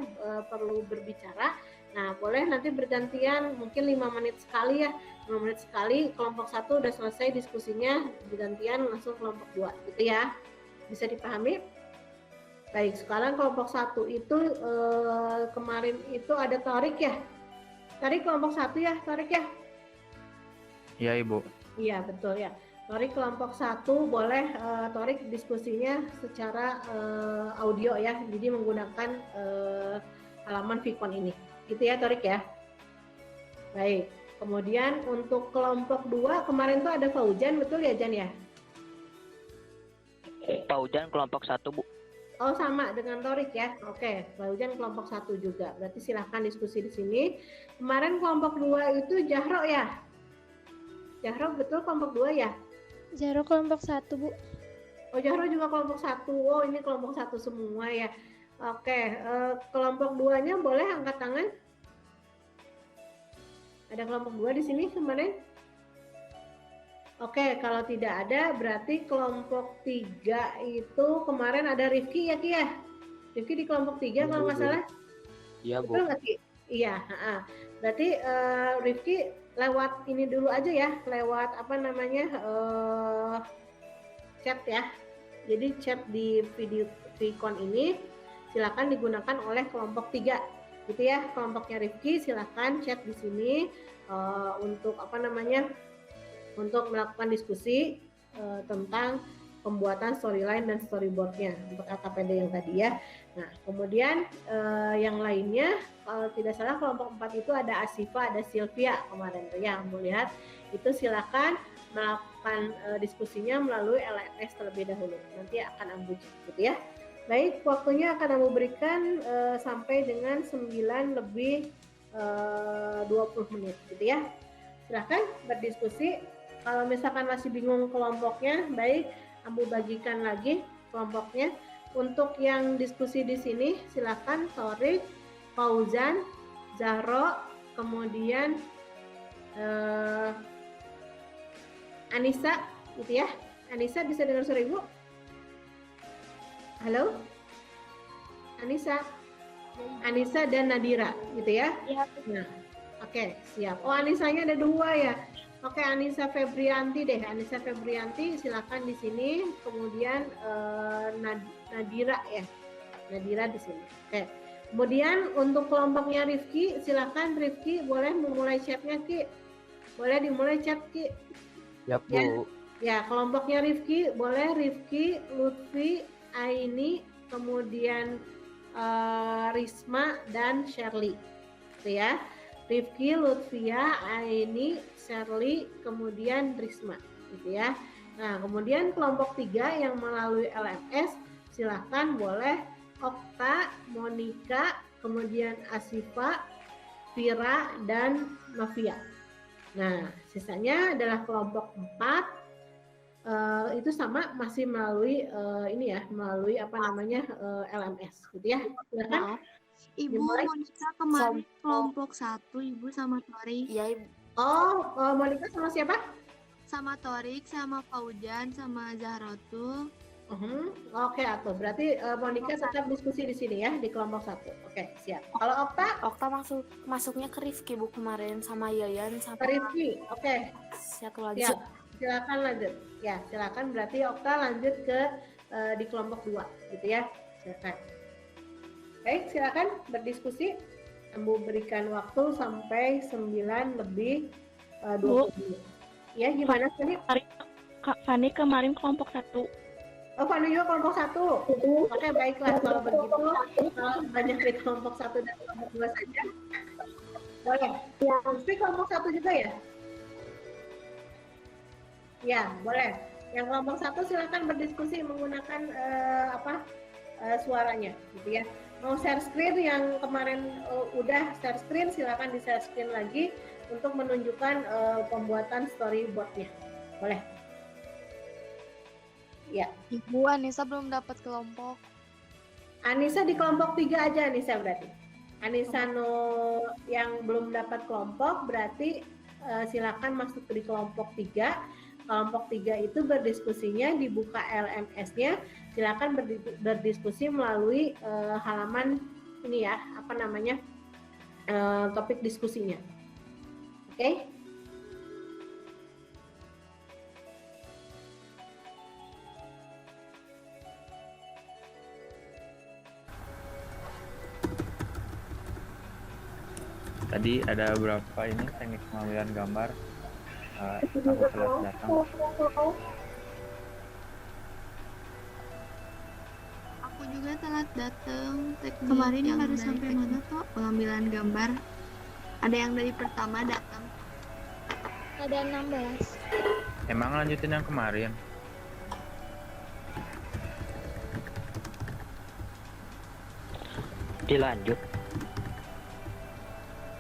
perlu berbicara. Nah, boleh nanti bergantian, mungkin 5 menit sekali ya. 5 menit sekali, kelompok 1 udah selesai diskusinya, bergantian langsung kelompok 2 gitu ya. Bisa dipahami? Baik, sekarang kelompok 1 itu kemarin itu ada Torik ya. Torik kelompok 1 ya, Torik ya? Iya, Ibu. Iya, betul ya. Torik kelompok 1 boleh Torik diskusinya secara audio ya. Jadi menggunakan halaman Vicon ini. Gitu ya Torik ya. Baik. Kemudian untuk kelompok 2 kemarin tuh ada Faujan, betul ya Jan ya? Faujan kelompok 1 Bu. Oh sama dengan Torik ya. Oke, Faujan kelompok 1 juga. Berarti silahkan diskusi di sini. Kemarin kelompok 2 itu Jahro ya? Jahro betul kelompok 2 ya? Jahro kelompok 1 Bu. Oh Jahro juga kelompok 1. Oh ini kelompok 1 semua ya. Oke, kelompok 2-nya boleh angkat tangan? Ada kelompok 2 di sini kemarin? Oke, kalau tidak ada berarti kelompok 3 itu kemarin ada Rifki ya Ki ya? Rifki di kelompok 3 kalau nggak salah? Iya Bu. Betul nggak Ki? Iya, berarti Rifki lewat ini dulu aja ya, lewat apa namanya chat ya. Jadi chat di video Vicon ini silakan digunakan oleh kelompok 3 gitu ya. Kelompoknya Rifki silakan chat di sini untuk apa namanya, untuk melakukan diskusi tentang pembuatan storyline dan storyboardnya untuk LKPD yang tadi ya. Nah kemudian yang lainnya kalau tidak salah kelompok 4 itu ada Asifa, ada Sylvia kemarin tuh ya, melihat itu silakan melakukan diskusinya melalui LMS terlebih dahulu. Nanti akan Ambu gitu ya. Baik, waktunya akan Ambu berikan sampai dengan 9 lebih 20 menit gitu ya. Silahkan berdiskusi. Kalau misalkan masih bingung kelompoknya, baik Ambu bagikan lagi kelompoknya. Untuk yang diskusi di sini silakan Thorik, Fauzan, Zahro, kemudian Anissa gitu ya. Anissa bisa dengar suara Ibu? Halo? Anissa? Anissa dan Nadira gitu ya? Iya. Nah, oke, siap. Oh, Anissanya ada 2 ya. Oke, Anissa Febrianti deh. Anissa Febrianti silakan di sini. Kemudian Nadira ya. Nadira di sini. Oke. Kemudian untuk kelompoknya Rifki, silakan Rifki boleh memulai chatnya Ki. Boleh dimulai chat Ki. Ya, Bu. Ya, kelompoknya Rifki boleh Rifki, Lutfi, Aini, kemudian Risma dan Shirley. Gitu ya. Rifki, Lutfia, Aini, Shirley, kemudian Risma, gitu ya. Nah, kemudian kelompok 3 yang melalui LMS, silahkan boleh Okta, Monica, kemudian Asifa, Vira, dan Novia. Nah, sisanya adalah kelompok 4, itu sama masih melalui ini ya, melalui apa namanya LMS, gitu ya. Silahkan. Ibu Monica kemarin kelompok 1, Ibu sama Torik. Iya, Ibu. Oh, Monica sama siapa? Sama Torik, sama Faujan, sama Zahrotul. Oke, atau berarti Monica tetap diskusi di sini ya di kelompok 1. Oke, siap. Kalau Okta? Okta masuknya ke Rifki Bu kemarin sama Yayan sama Rifki. Oke. satu lagi. Siap. Silakan lanjut. Ya, silakan berarti Okta lanjut ke di kelompok 2 gitu ya. Silakan. Baik, silakan berdiskusi. Ambu berikan waktu sampai 9 lebih 20 menit. Ya, gimana tadi? Kak Fani kemarin kelompok 1. Oh, Fani juga kelompok 1. Oke, baiklah kalau begitu. Banyak di kelompok 1 dan kelompok 2 saja. Boleh. Ya, Lutfi kelompok 1 juga ya? Ya, boleh. Yang kelompok 1 silakan berdiskusi menggunakan suaranya, gitu ya. Mau share screen yang kemarin udah share screen, silakan di share screen lagi untuk menunjukkan pembuatan storyboardnya. Boleh. Ya. Ibu Anissa belum dapat kelompok. Anissa di kelompok 3 aja Anissa berarti. Anissa yang belum dapat kelompok berarti silakan masuk di kelompok 3. Kelompok 3 itu berdiskusinya dibuka LMS-nya, silakan berdiskusi melalui halaman ini ya, apa namanya, topik diskusinya. Oke? Tadi ada beberapa ini teknik pengambilan gambar. Aku telat datang. Aku juga telat datang. Teknik Kemarin yang baru dari sampai teknik mana, Tok? pengambilan gambar. Ada yang dari pertama datang. Ada 16. Emang lanjutin yang kemarin? Dilanjut.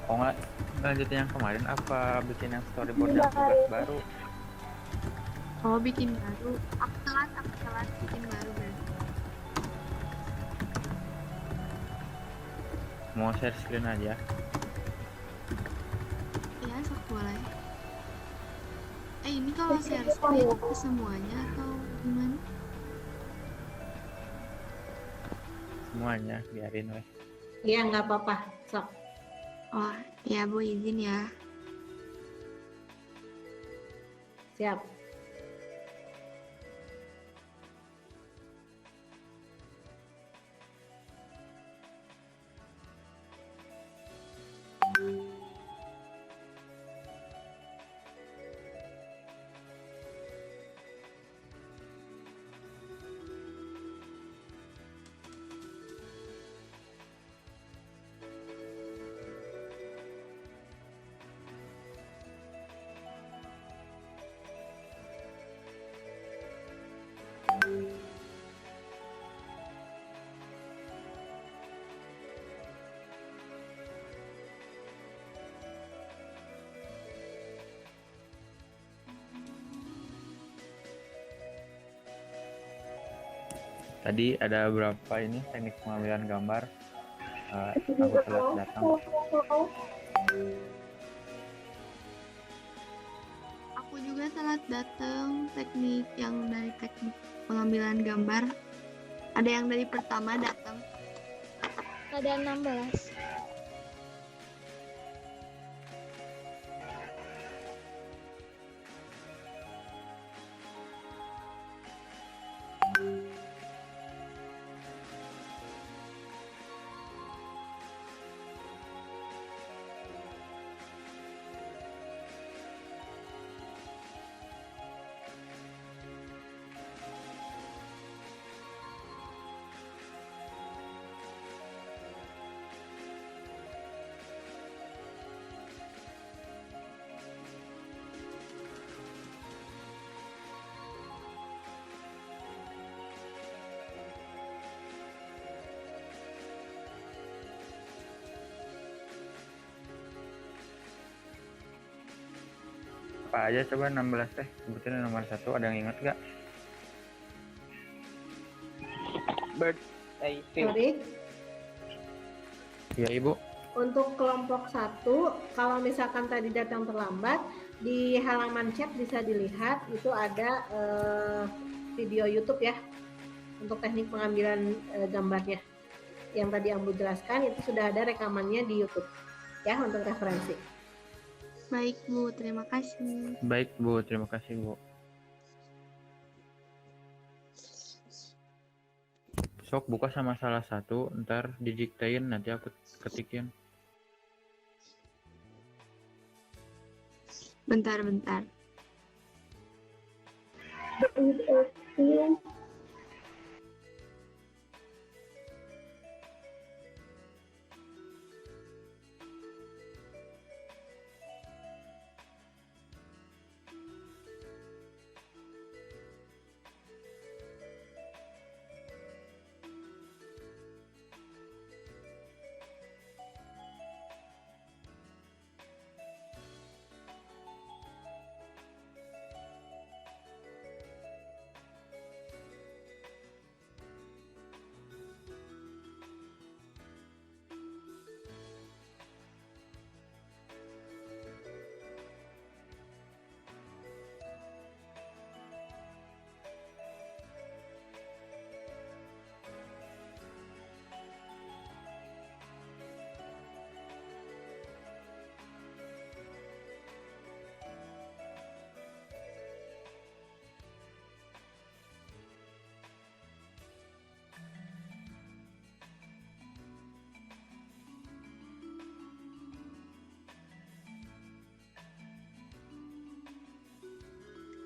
Oh nggak lanjutin yang kemarin, apa bikin yang storyboard yang tugas baru? Oh, bikin baru. Aku telat bikin baru berarti. Mau share screen aja? Iya, sok boleh. Ini kalau share screen ke semuanya atau gimana? Semuanya biarin weh. Iya, nggak apa-apa. Sok. Oh, ya Bu izin ya. Siap. Tadi ada berapa ini teknik pengambilan gambar? Aku telat datang. Aku juga telat datang teknik yang dari teknik pengambilan gambar. Ada yang dari pertama datang. Ada 16. Apa aja coba 16 teh? Sebutin nomor 1, ada yang ingat gak? Bird eye view. Sorry. Iya Ibu. Untuk kelompok 1, kalau misalkan tadi datang terlambat, di halaman chat bisa dilihat itu ada video YouTube ya untuk teknik pengambilan gambarnya. Yang tadi Ambu jelaskan itu sudah ada rekamannya di YouTube ya untuk referensi. Baik Bu, terima kasih. Baik Bu, terima kasih Bu. Sok buka sama salah satu, ntar didiktein nanti aku ketikin. Bentar.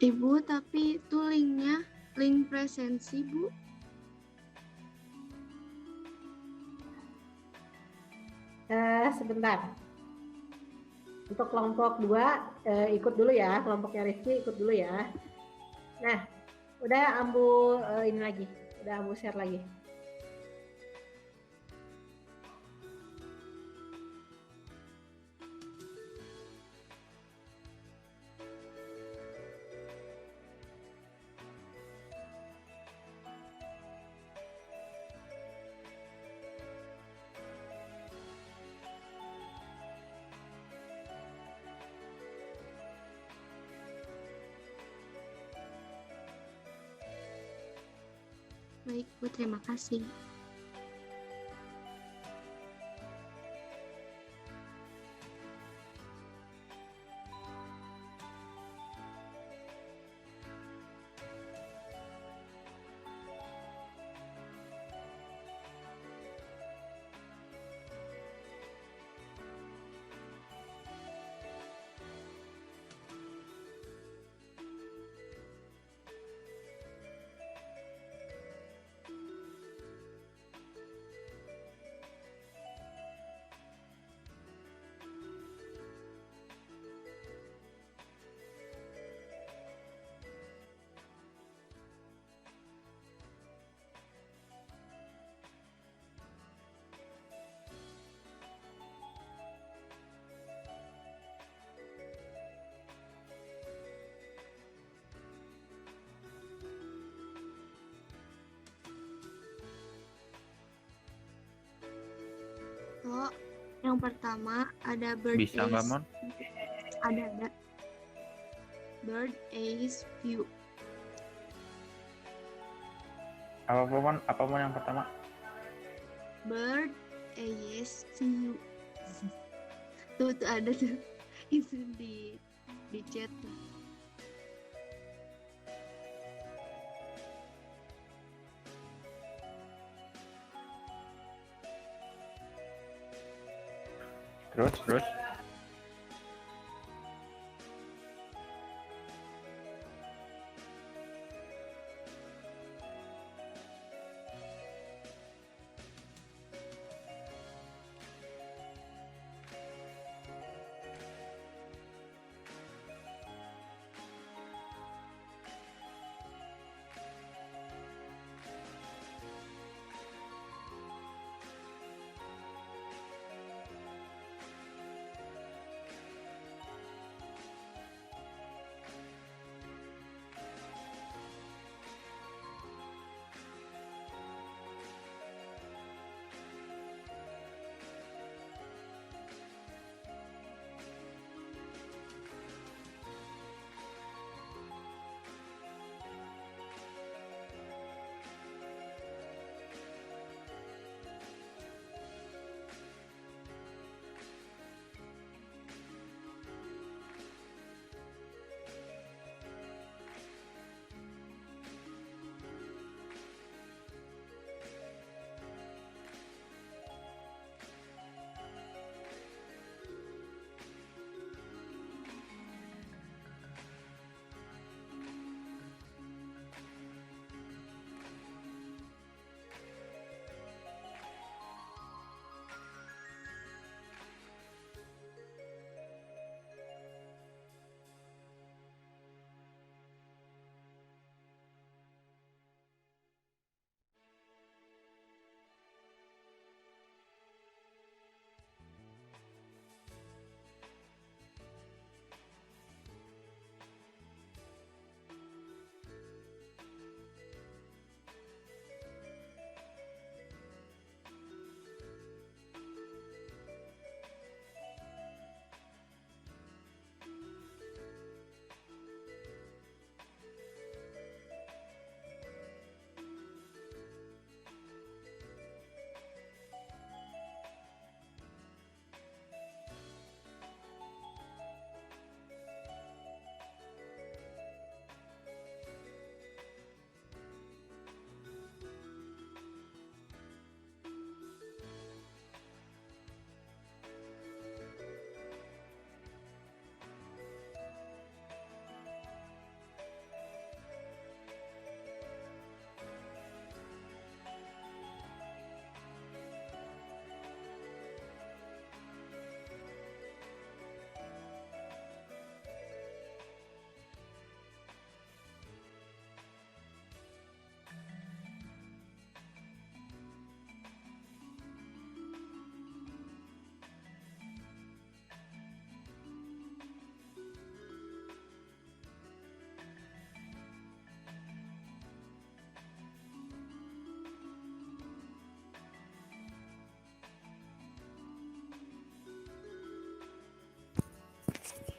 Ibu, tapi itu linknya, link presensi Bu. Sebentar. Untuk kelompok 2 ikut dulu ya, kelompoknya Rifki ikut dulu ya. Nah, udah Ambu ini lagi, udah Ambu share lagi. Baik Bu, terima kasih. Kalau yang pertama ada bird Bisa nggak, is Mon? ada bird is view. Apa Mon yang pertama? Bird is view. Tuh ada tuh itu di chat tuh. Terus?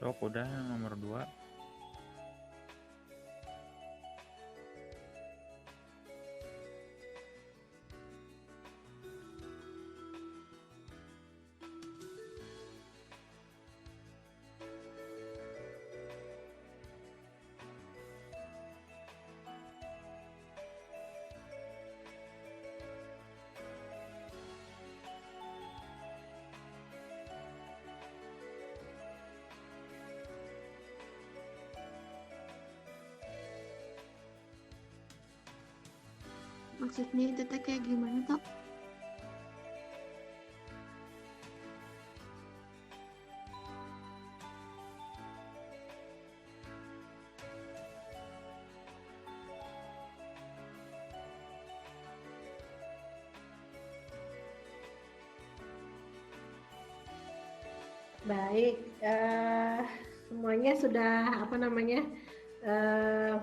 Sok udah nomor 2. Maksudnya itu teh kayak gimana toh? Baik, semuanya sudah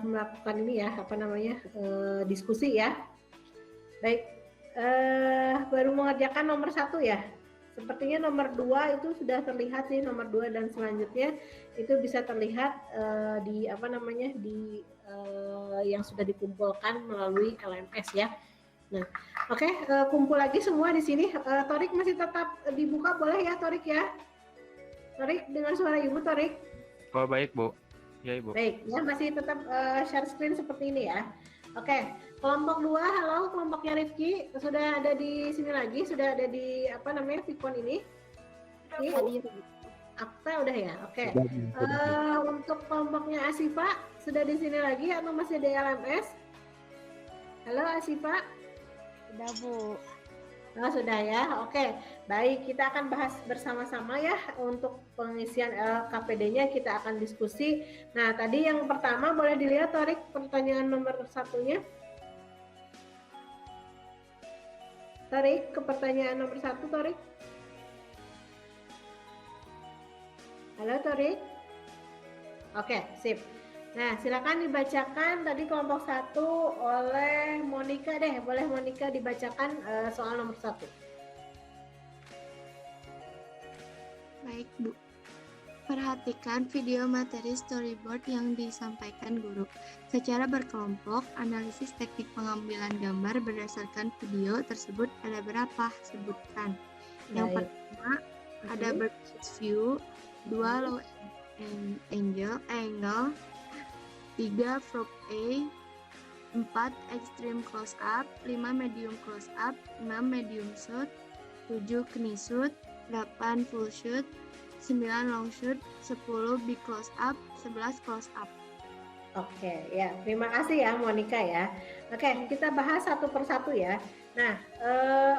melakukan ini ya, diskusi ya. Baik, baru mengerjakan nomor 1 ya. sepertinya nomor 2 itu sudah terlihat sih, nomor 2 dan selanjutnya itu bisa terlihat di apa namanya di yang sudah dikumpulkan melalui LMS ya. Nah, oke, kumpul lagi semua di sini. Torik masih tetap dibuka, boleh ya Torik ya? Torik, dengar suara Ibu Torik? Oh baik Bu. Ya Ibu. Baik, ya masih tetap share screen seperti ini ya. Oke, kelompok 2, halo kelompoknya Rifki, sudah ada di sini lagi, sudah ada di apa namanya Vicon ini? Akta udah ya, oke. Untuk kelompoknya Asifa, sudah di sini lagi atau masih di LMS? Halo Asifa? Sudah Bu. Oh, sudah ya, oke. Baik, kita akan bahas bersama-sama ya untuk pengisian LKPD-nya, kita akan diskusi. Nah, tadi yang pertama boleh dilihat Torik pertanyaan nomor 1-nya. Torik, ke pertanyaan nomor 1 Torik. Halo Torik. Oke, sip. Nah, silakan dibacakan tadi kelompok 1 oleh Monica deh. Boleh Monica dibacakan soal nomor 1. Baik, Bu. Perhatikan video materi storyboard yang disampaikan guru. Secara berkelompok, analisis teknik pengambilan gambar berdasarkan video tersebut ada berapa? Sebutkan. Yang pertama, ada bird view, 2 low angle, 3 front A, 4 extreme close up, 5 medium close up, 6 medium shoot, 7 knee shoot, 8 full shoot, 9 long shoot, 10 big close up, 11 close up. Oke, ya terima kasih ya Monica ya. Oke, kita bahas satu persatu ya. Nah,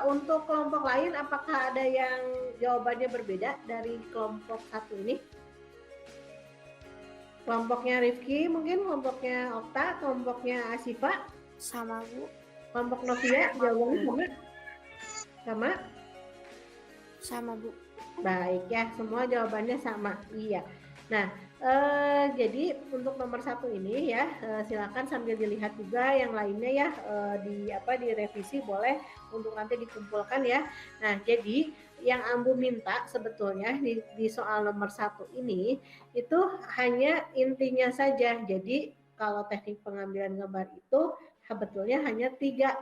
untuk kelompok lain apakah ada yang jawabannya berbeda dari kelompok 1 ini? Kelompoknya Rifki mungkin, kelompoknya Okta, kelompoknya Asifa? Sama Bu. Kelompok Novia jawabannya sama? Sama? Sama Bu. Baik ya, semua jawabannya sama. Iya. Nah, jadi untuk nomor 1 ini ya, silakan sambil dilihat juga yang lainnya ya, direvisi boleh untuk nanti dikumpulkan ya. Nah, jadi yang Ambu minta sebetulnya di soal nomor 1 ini itu hanya intinya saja. Jadi kalau teknik pengambilan gambar itu sebetulnya hanya 3,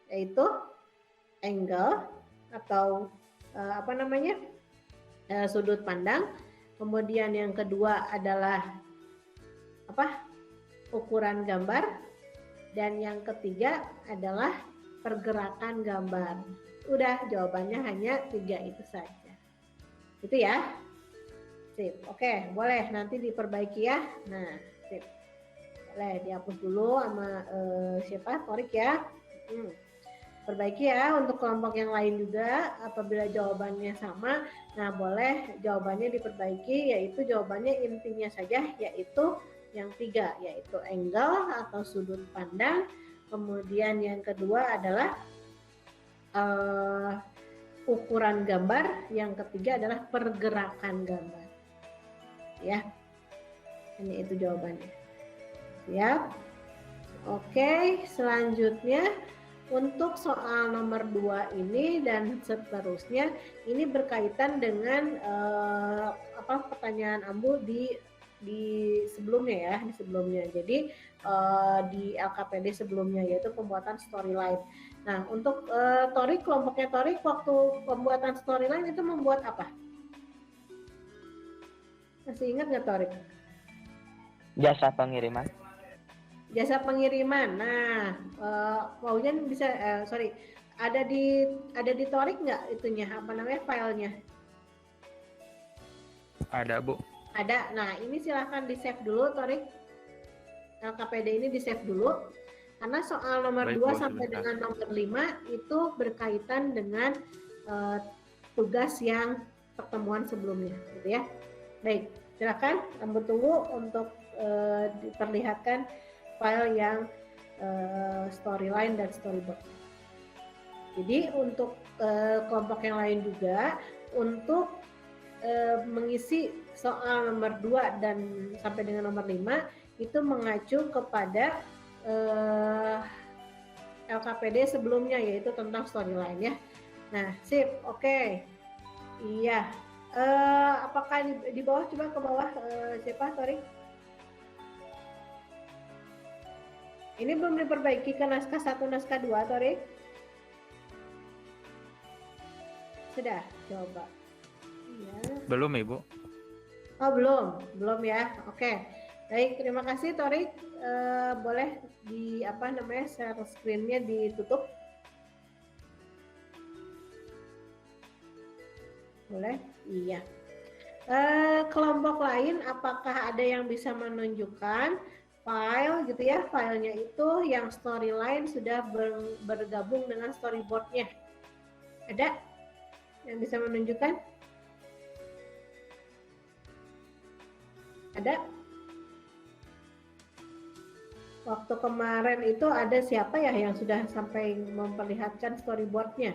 yaitu angle atau sudut pandang. Kemudian yang kedua adalah ukuran gambar, dan yang ketiga adalah pergerakan gambar. Udah, jawabannya hanya 3 itu saja. Itu ya. Sip. Oke, boleh nanti diperbaiki ya. Nah, sip. Boleh dihapus dulu sama Torik ya. Perbaiki ya untuk kelompok yang lain juga apabila jawabannya sama. Nah, boleh jawabannya diperbaiki, yaitu jawabannya intinya saja yaitu yang 3, yaitu angle atau sudut pandang. Kemudian yang kedua adalah ukuran gambar, yang ketiga adalah pergerakan gambar. Ya. Ini itu jawabannya. Siap. Oke, selanjutnya untuk soal nomor 2 ini dan seterusnya ini berkaitan dengan pertanyaan Ambu di sebelumnya ya, di sebelumnya. Jadi di LKPD sebelumnya, yaitu pembuatan storyline. Nah, untuk Torik, kelompoknya Torik waktu pembuatan storyline itu membuat apa? Masih ingat nggak Torik? Jasa pengiriman. Jasa pengiriman. Nah, maunya bisa ada di Torik nggak itunya, filenya? Ada Bu. Ada. Nah, ini silahkan di-save dulu Torik. LKPD ini di-save dulu. Karena soal nomor 2 sampai dengan nomor 5 itu berkaitan dengan tugas yang pertemuan sebelumnya, gitu ya. Baik, silakan Ambu tunggu untuk diperlihatkan file yang storyline dan storyboard. Jadi untuk kelompok yang lain juga untuk mengisi soal nomor 2 dan sampai dengan nomor 5 itu mengacu kepada LKPD sebelumnya, yaitu tentang storyline ya. Nah, sip, oke. Iya. Apakah di bawah, coba ke bawah, siapa, Torik? Ini belum diperbaiki ke naskah 1, naskah 2, Torik? Sudah, coba. Iya. Belum, Ibu. Oh, belum ya. Oke. Baik, terima kasih Torik. Boleh share screen-nya ditutup? Boleh? Iya. Kelompok lain, apakah ada yang bisa menunjukkan file gitu ya? Filenya itu yang storyline sudah bergabung dengan storyboard-nya. Ada yang bisa menunjukkan? Ada? Waktu kemarin itu ada siapa ya yang sudah sampai memperlihatkan storyboard-nya?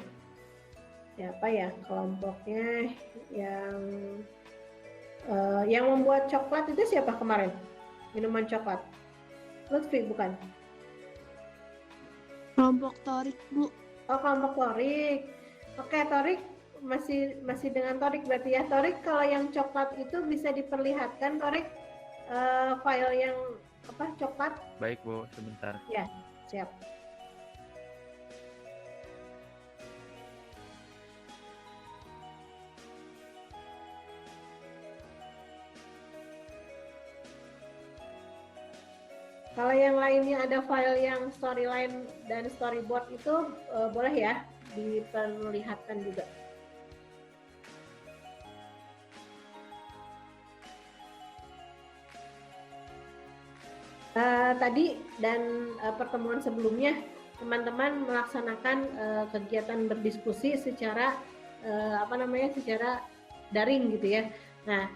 Siapa ya kelompoknya yang membuat coklat itu siapa kemarin? Minuman coklat. Lutfi bukan? Kelompok Torik, Bu. Oh, kelompok Torik. Oke, Torik masih dengan Torik berarti ya. Torik, kalau yang coklat itu bisa diperlihatkan Torik file yang coklat? Baik, Bu, sebentar. Ya, siap. Kalau yang lainnya ada file yang storyline dan storyboard itu boleh ya diperlihatkan juga. Tadi dan pertemuan sebelumnya teman-teman melaksanakan kegiatan berdiskusi secara secara daring gitu ya. Nah,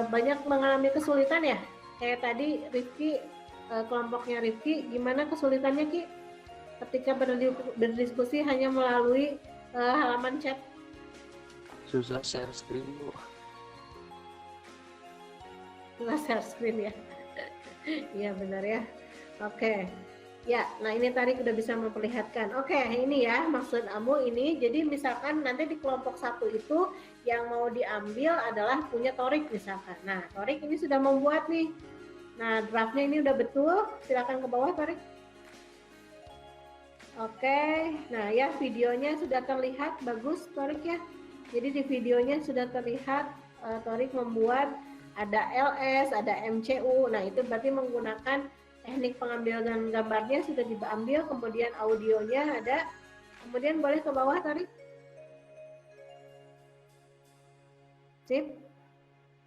banyak mengalami kesulitan ya. Kayak tadi Rifki, kelompoknya Rifki, gimana kesulitannya Ki ketika berdiskusi hanya melalui halaman chat? Susah share screen, Bu. Susah share screen ya. Iya benar ya. Oke. Ya, nah ini Tarik udah bisa memperlihatkan. Oke, ini ya maksud Amu ini. Jadi misalkan nanti di kelompok 1 itu yang mau diambil adalah punya Torik misalkan. Nah, Torik ini sudah membuat nih. Nah, draftnya ini udah betul. Silakan ke bawah, Torik. Oke, nah ya videonya sudah terlihat bagus, Torik ya. Jadi di videonya sudah terlihat Torik membuat ada LS, ada MCU. Nah, itu berarti menggunakan teknik pengambilan gambarnya sudah diambil, kemudian audionya ada. Kemudian boleh ke bawah, Torik. Sip.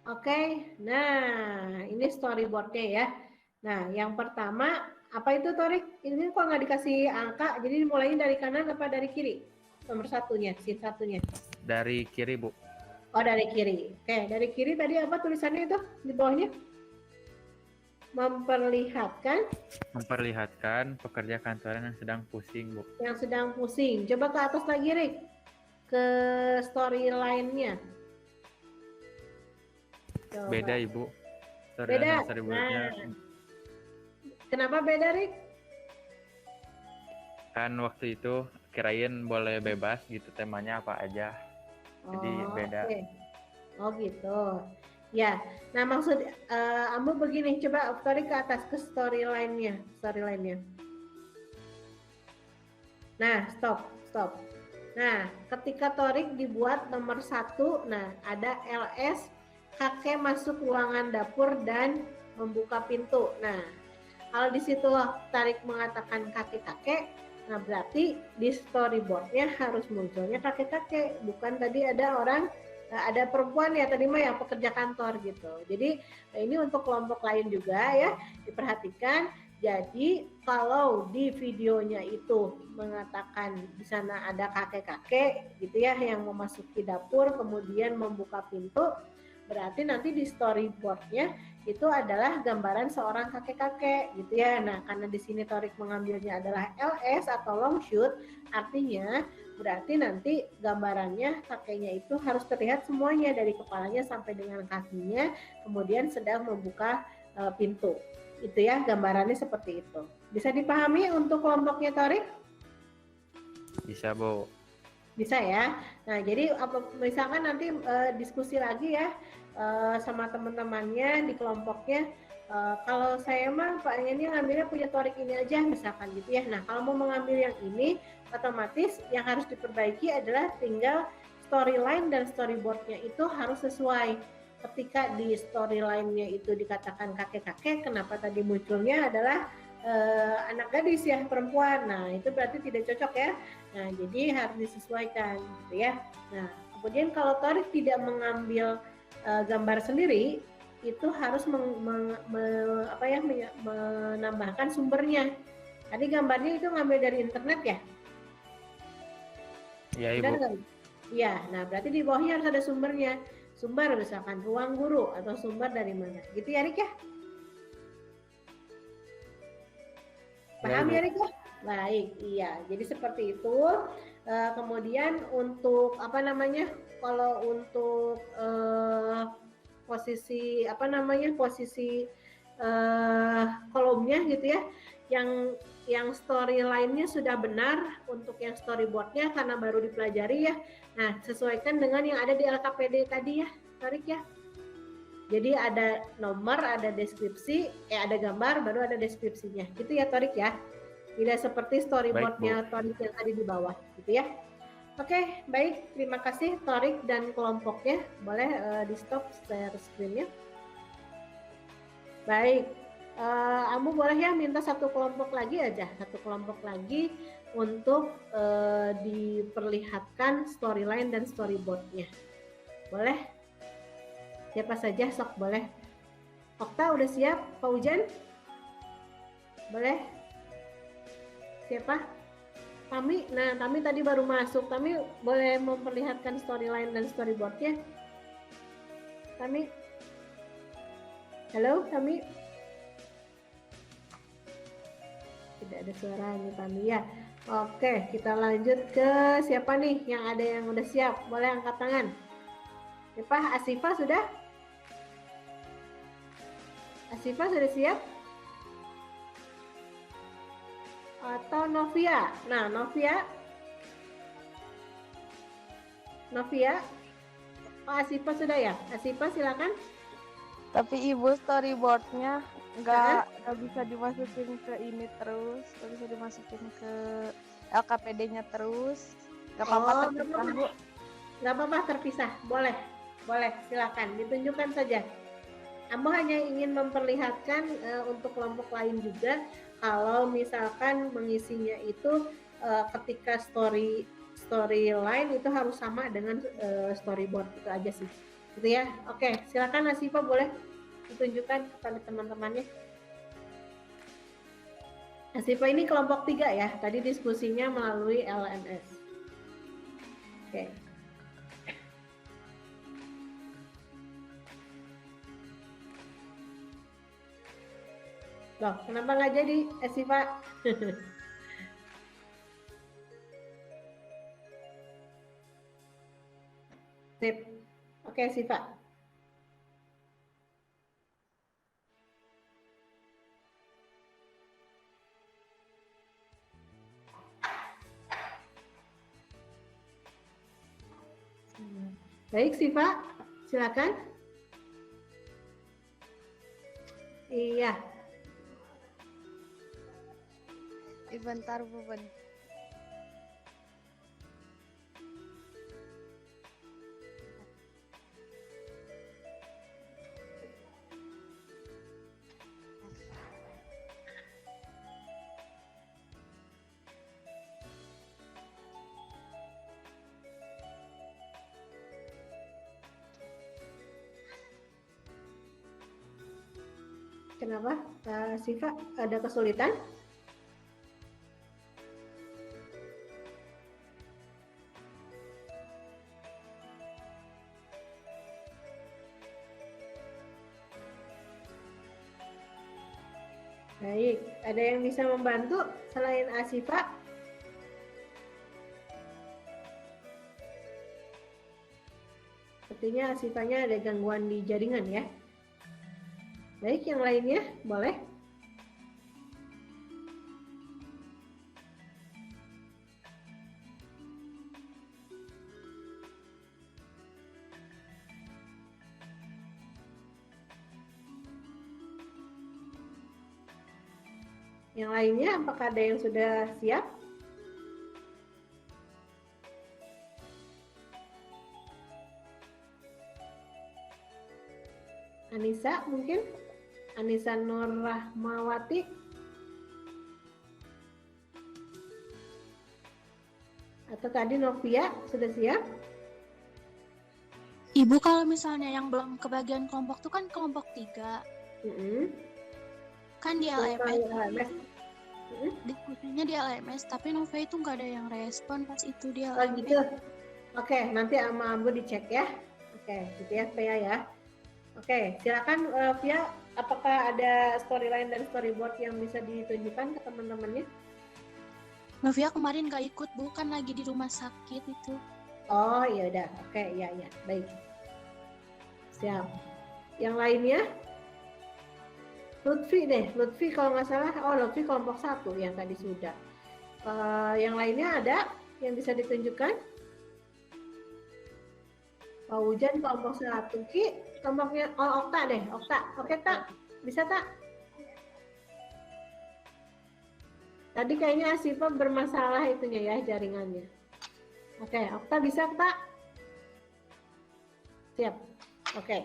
Oke, nah ini storyboardnya ya. Nah, yang pertama, apa itu Torik? Ini kok nggak dikasih angka, jadi dimulainya dari kanan apa dari kiri? Nomor satunya, scene satunya. Dari kiri, Bu. Oh, dari kiri. Oke, dari kiri tadi apa tulisannya itu di bawahnya? Memperlihatkan pekerja kantoran yang sedang pusing, Bu. Yang sedang pusing. Coba ke atas lagi, Rik. Ke storyline-nya. Coba. Beda, Ibu. Beda. Storyboard-nya. Kenapa beda, Rik? Kan waktu itu kirain boleh bebas gitu, temanya apa aja. Jadi beda. Okay. Oh gitu. Ya, nah maksud Ambu begini, coba Torik ke atas ke storyline-nya. Nah, stop. Nah, ketika Torik dibuat nomor 1, nah ada LS, kakek masuk ruangan dapur dan membuka pintu. Nah, kalau di situ Torik mengatakan kakek-kakek, nah berarti di storyboard-nya harus munculnya kakek-kakek, bukan tadi ada perempuan ya tadi mah yang pekerja kantor gitu. Jadi ini untuk kelompok lain juga ya diperhatikan. Jadi kalau di videonya itu mengatakan di sana ada kakek-kakek gitu ya yang memasuki dapur kemudian membuka pintu, berarti nanti di storyboard-nya itu adalah gambaran seorang kakek-kakek gitu ya. Nah, karena di sini Torik mengambilnya adalah LS atau long shoot, artinya berarti nanti gambarannya kakeknya itu harus terlihat semuanya dari kepalanya sampai dengan kakinya, kemudian sedang membuka pintu. Itu ya, gambarannya seperti itu. Bisa dipahami untuk kelompoknya Torik? Bisa, Bu. Bisa ya. Nah, jadi misalkan nanti diskusi lagi ya sama teman-temannya di kelompoknya. Kalau saya mah pengennya ngambilnya punya Torik ini aja misalkan gitu ya. Nah, kalau mau mengambil yang ini, otomatis yang harus diperbaiki adalah tinggal storyline dan storyboardnya itu harus sesuai. Ketika di storyline-nya itu dikatakan kakek-kakek, kenapa tadi munculnya adalah anak gadis ya, perempuan. Nah, itu berarti tidak cocok ya. Nah, jadi harus disesuaikan gitu ya. Nah, kemudian kalau Torik tidak mengambil gambar sendiri, itu harus menambahkan sumbernya. Tadi gambarnya itu ngambil dari internet ya? Iya, Ibu. Iya, nah berarti di bawahnya harus ada sumbernya. Sumber misalkan ruang guru atau sumber dari mana. Gitu ya, Rik ya? Paham ya, Rik ya? Baik, iya. Jadi seperti itu. Kemudian untuk kalau untuk posisi kolomnya gitu ya, yang storyline-nya sudah benar untuk yang storyboard-nya karena baru dipelajari ya. Nah, sesuaikan dengan yang ada di LKPD tadi ya, Torik ya. Jadi ada nomor, ada deskripsi, ada gambar, baru ada deskripsinya. Gitu ya, Torik ya. Tidak seperti storyboard-nya Torik yang tadi di bawah, gitu ya. Oke, baik. Terima kasih Torik dan kelompoknya. Boleh di-stop share screen-nya. Baik. Ambu boleh ya minta satu kelompok lagi untuk diperlihatkan storyline dan storyboard-nya. Boleh? Siapa saja sok boleh. Okta udah siap? Pak Ujan? Boleh? Siapa? Tami? Nah, Tami tadi baru masuk. Tami boleh memperlihatkan storyline dan storyboard-nya? Tami? Halo, Tami? Tidak ada suaranya Tami ya. Oke, kita lanjut ke siapa nih yang ada yang udah siap? Boleh angkat tangan. Siapa? Asifa sudah? Asifa sudah siap? Atau Novia? Nah, Novia? Oh, Asifa sudah ya? Asifa silakan. Tapi Ibu storyboardnya nggak bisa dimasukin ke ini terus, nggak bisa dimasukin ke LKPD-nya terus. Nggak apa-apa terpisah, Bu. Nggak apa-apa terpisah, boleh, silakan ditunjukkan saja. Ambo hanya ingin memperlihatkan untuk kelompok lain juga, kalau misalkan mengisinya itu ketika storyline itu harus sama dengan storyboard, itu aja sih. Gitu ya. Oke, silakan Asifa boleh ditunjukkan kepada teman-temannya. Asifa ini kelompok 3 ya. Tadi diskusinya melalui LMS. Oke. Loh, kenapa nggak jadi Asifa? Sip. Oke, Siva. Baik, Siva. Silakan. Iya. Bentar, Bu. Kenapa, Siva? Ada kesulitan? Baik, ada yang bisa membantu selain Asifa? Sepertinya Asifanya ada gangguan di jaringan ya. Baik, yang lainnya boleh? Yang lainnya, apakah ada yang sudah siap? Anissa mungkin? Anissa Nur Rahmawati? Atau tadi Novia sudah siap? Ibu, kalau misalnya yang belum kebagian kelompok tuh kan kelompok 3. Kan di LMS. Diskusinya di LMS, tapi Nova itu nggak ada yang respon pas itu di LMS. Oh gitu. Oke, nanti sama Abu dicek ya. Oke, gitu ya Via ya. Oke, silakan Via, apakah ada storyline dan storyboard yang bisa ditunjukkan ke teman-temannya? Novia kemarin nggak ikut, Bu, kan lagi di rumah sakit itu. Oh iya udah, oke, iya baik. Siap. Yang lainnya? Lutfi kalau nggak salah, Lutfi kelompok 1 yang tadi sudah. Yang lainnya ada yang bisa ditunjukkan? Pak Hujan kelompok 1, Ki kelompoknya, Okta deh, Okta. Oke Tak, bisa Tak? Tadi kayaknya Asifa bermasalah itunya ya, jaringannya. Oke, Okta bisa Tak? Siap, oke.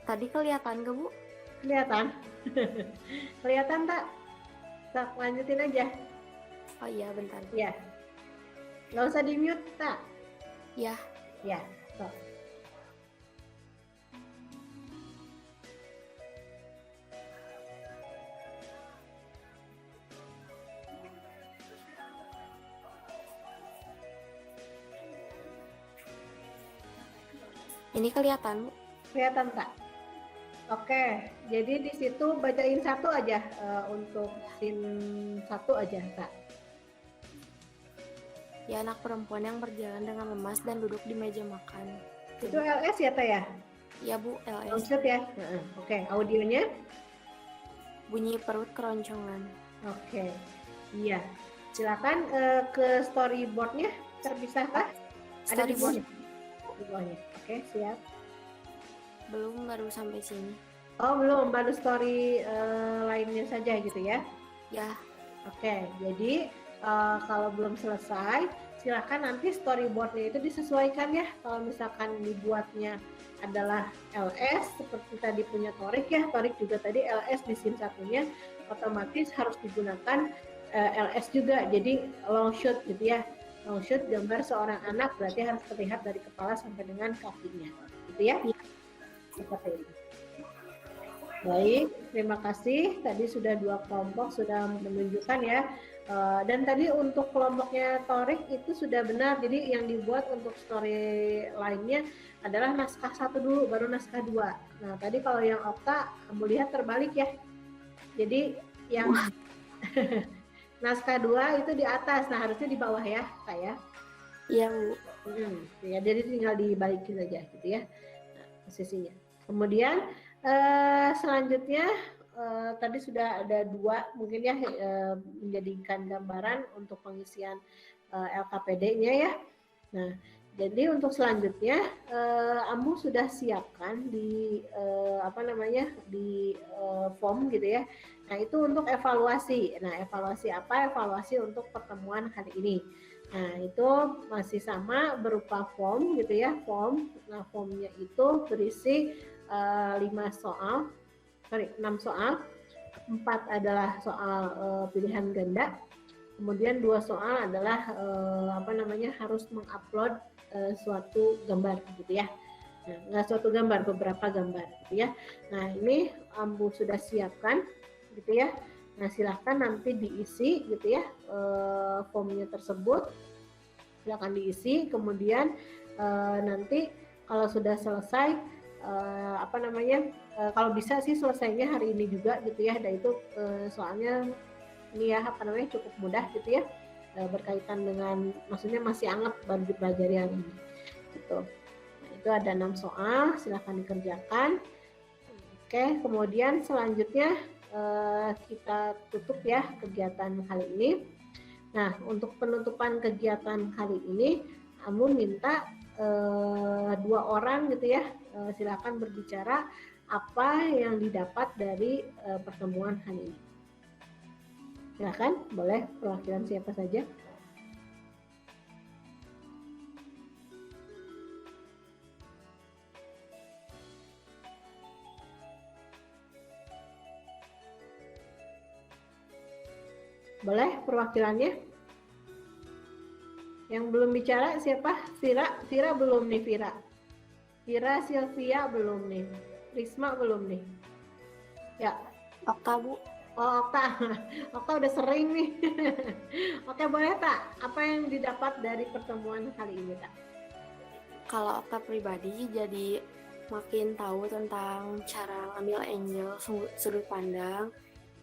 Tadi kelihatan gak, Bu? Kelihatan? Kelihatan tak? Tak, lanjutin aja. Oh iya, bentar. Ya. Nggak usah di-mute, tak? Ya. Ya, so. Ini kelihatan, Bu? Kelihatan tak? Oke, jadi di situ bacain satu aja untuk scene 1 aja, Kak. Ya, anak perempuan yang berjalan dengan lemas dan duduk di meja makan. Itu LS ya, Teh ya? Iya, Bu, LS. Maksud ya? Oke, audionya? Bunyi perut keroncongan. Oke, iya. Silakan ke storyboardnya, terpisahkah? Ada di bawahnya? Di bawahnya. Oke, siap. Belum, baru sampai sini. Oh belum, baru story lainnya saja gitu ya? Ya. Oke, jadi kalau belum selesai, silahkan nanti storyboardnya itu disesuaikan ya. Kalau misalkan dibuatnya adalah LS, seperti tadi punya Torik ya, Torik juga tadi LS di scene satunya, otomatis harus digunakan LS juga, jadi long shoot gitu ya. Long shoot gambar seorang anak berarti harus terlihat dari kepala sampai dengan kakinya, gitu ya? Seperti ini. Baik, terima kasih. Tadi sudah 2 kelompok sudah menunjukkan ya. Dan tadi untuk kelompoknya Torik itu sudah benar. Jadi yang dibuat untuk story lainnya adalah naskah 1 dulu, baru naskah 2. Nah tadi kalau yang Okta, kamu lihat terbalik ya. Jadi yang naskah 2 itu di atas, nah harusnya di bawah ya, Kak ya. Iya, Bu. Ya, jadi tinggal dibalikin aja gitu ya posisinya. Kemudian selanjutnya tadi sudah ada 2 mungkin ya menjadikan gambaran untuk pengisian LKPD-nya ya. Nah, jadi untuk selanjutnya Ambu sudah siapkan di di form gitu ya. Nah, itu untuk evaluasi. Nah, evaluasi apa? Evaluasi untuk pertemuan hari ini. Nah, itu masih sama berupa form gitu ya, form. Nah, formnya itu berisi 6 soal, 4 adalah soal pilihan ganda, kemudian 2 soal adalah harus mengupload suatu gambar gitu ya. Nah, nggak suatu gambar, beberapa gambar gitu ya. Nah, ini Ambu sudah siapkan gitu ya. Nah, silahkan nanti diisi gitu ya formnya tersebut, silahkan diisi, kemudian nanti kalau sudah selesai kalau bisa sih selesainya hari ini juga gitu ya. Dan itu soalnya ini ya cukup mudah gitu ya. berkaitan dengan, maksudnya masih anget baru dipelajari hari ini. Gitu. Nah, itu ada 6 soal, silakan dikerjakan. Oke, kemudian selanjutnya kita tutup ya kegiatan kali ini. Nah, untuk penutupan kegiatan kali ini, Ambu minta 2 orang gitu ya, silakan berbicara apa yang didapat dari pertemuan kali ini. Silakan, boleh perwakilan siapa saja. Boleh perwakilannya? Yang belum bicara siapa? Vira belum nih, Vira. Vira, Sylvia belum nih. Risma belum nih. Ya. Okta, Bu. Oh, Okta. Okta udah sering nih. Oke, boleh Tak? Apa yang didapat dari pertemuan kali ini, Tak? Kalau Okta pribadi jadi makin tahu tentang cara ngambil angle, sudut pandang,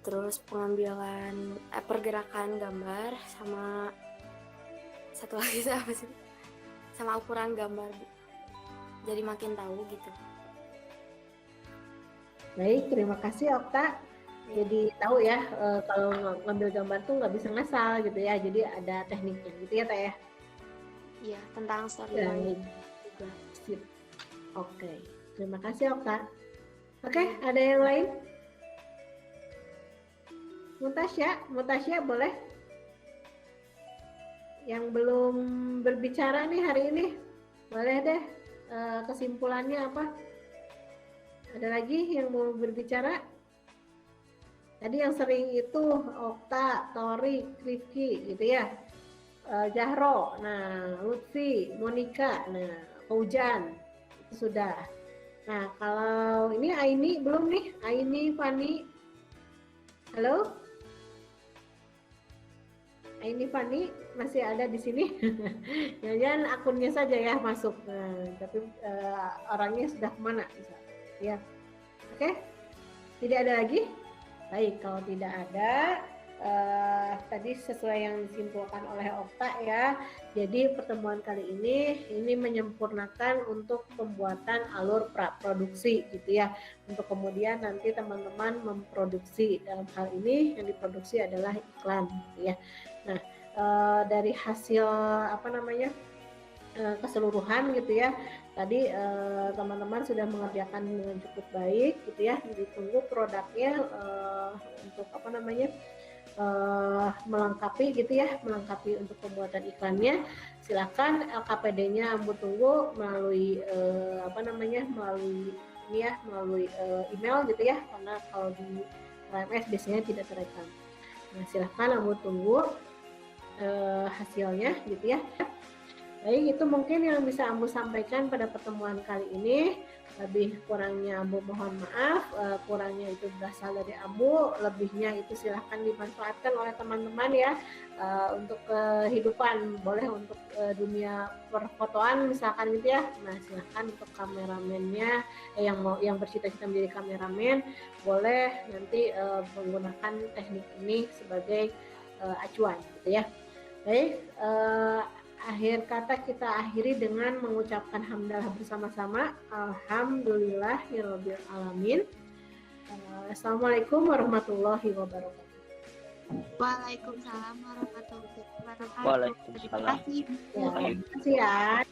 terus pengambilan pergerakan gambar, sama satu lagi apa sih, sama ukuran gambar, jadi makin tahu gitu. Baik, terima kasih Okta. Jadi tahu ya, kalau ngambil gambar tuh nggak bisa ngasal gitu ya, jadi ada tekniknya gitu ya Tak ya. Iya, tentang storyline juga. Sip. Oke, terima kasih Okta. Oke, ada yang lain? Mutasya boleh? Yang belum berbicara nih hari ini, boleh deh, kesimpulannya apa? Ada lagi yang mau berbicara? Tadi yang sering itu Okta, Tori, Rifki gitu ya, Jahro, nah Lutfi, Monica, nah Hujan, itu sudah. Nah kalau ini Aini belum nih, Aini, Fani, halo? Ini Fani masih ada di sini. Jangan akunnya saja ya masuk. Nah, tapi orangnya sudah kemana? Ya, oke. Tidak ada lagi. Baik, kalau tidak ada, tadi sesuai yang disimpulkan oleh Okta ya. Jadi pertemuan kali ini menyempurnakan untuk pembuatan alur praproduksi gitu ya. Untuk kemudian nanti teman-teman memproduksi. Dalam hal ini yang diproduksi adalah iklan gitu ya. Nah, dari hasil keseluruhan gitu ya, tadi teman-teman sudah mengerjakan dengan cukup baik gitu ya. Ditunggu produknya untuk melengkapi gitu ya, melengkapi untuk pembuatan iklannya. Silakan LKPD-nya Ambu tunggu melalui melalui email gitu ya, karena kalau di LMS biasanya tidak terekam. Nah, silakan Ambu tunggu hasilnya gitu ya. Baik, itu mungkin yang bisa Ambu sampaikan pada pertemuan kali ini. Lebih kurangnya Ambu mohon maaf, kurangnya itu berasal dari Ambu, lebihnya itu silahkan dimanfaatkan oleh teman-teman ya, untuk kehidupan, boleh untuk dunia perfotoan misalkan gitu ya. Nah, silahkan untuk kameramennya yang bercita-cita menjadi kameramen, boleh nanti menggunakan teknik ini sebagai acuan gitu ya. Baik, akhir kata kita akhiri dengan mengucapkan hamdalah bersama-sama. Alhamdulillahirabbil alamin. Assalamualaikum warahmatullahi wabarakatuh. Waalaikumsalam warahmatullahi wabarakatuh. Waalaikumsalam. Terima kasih. Terima kasih ya.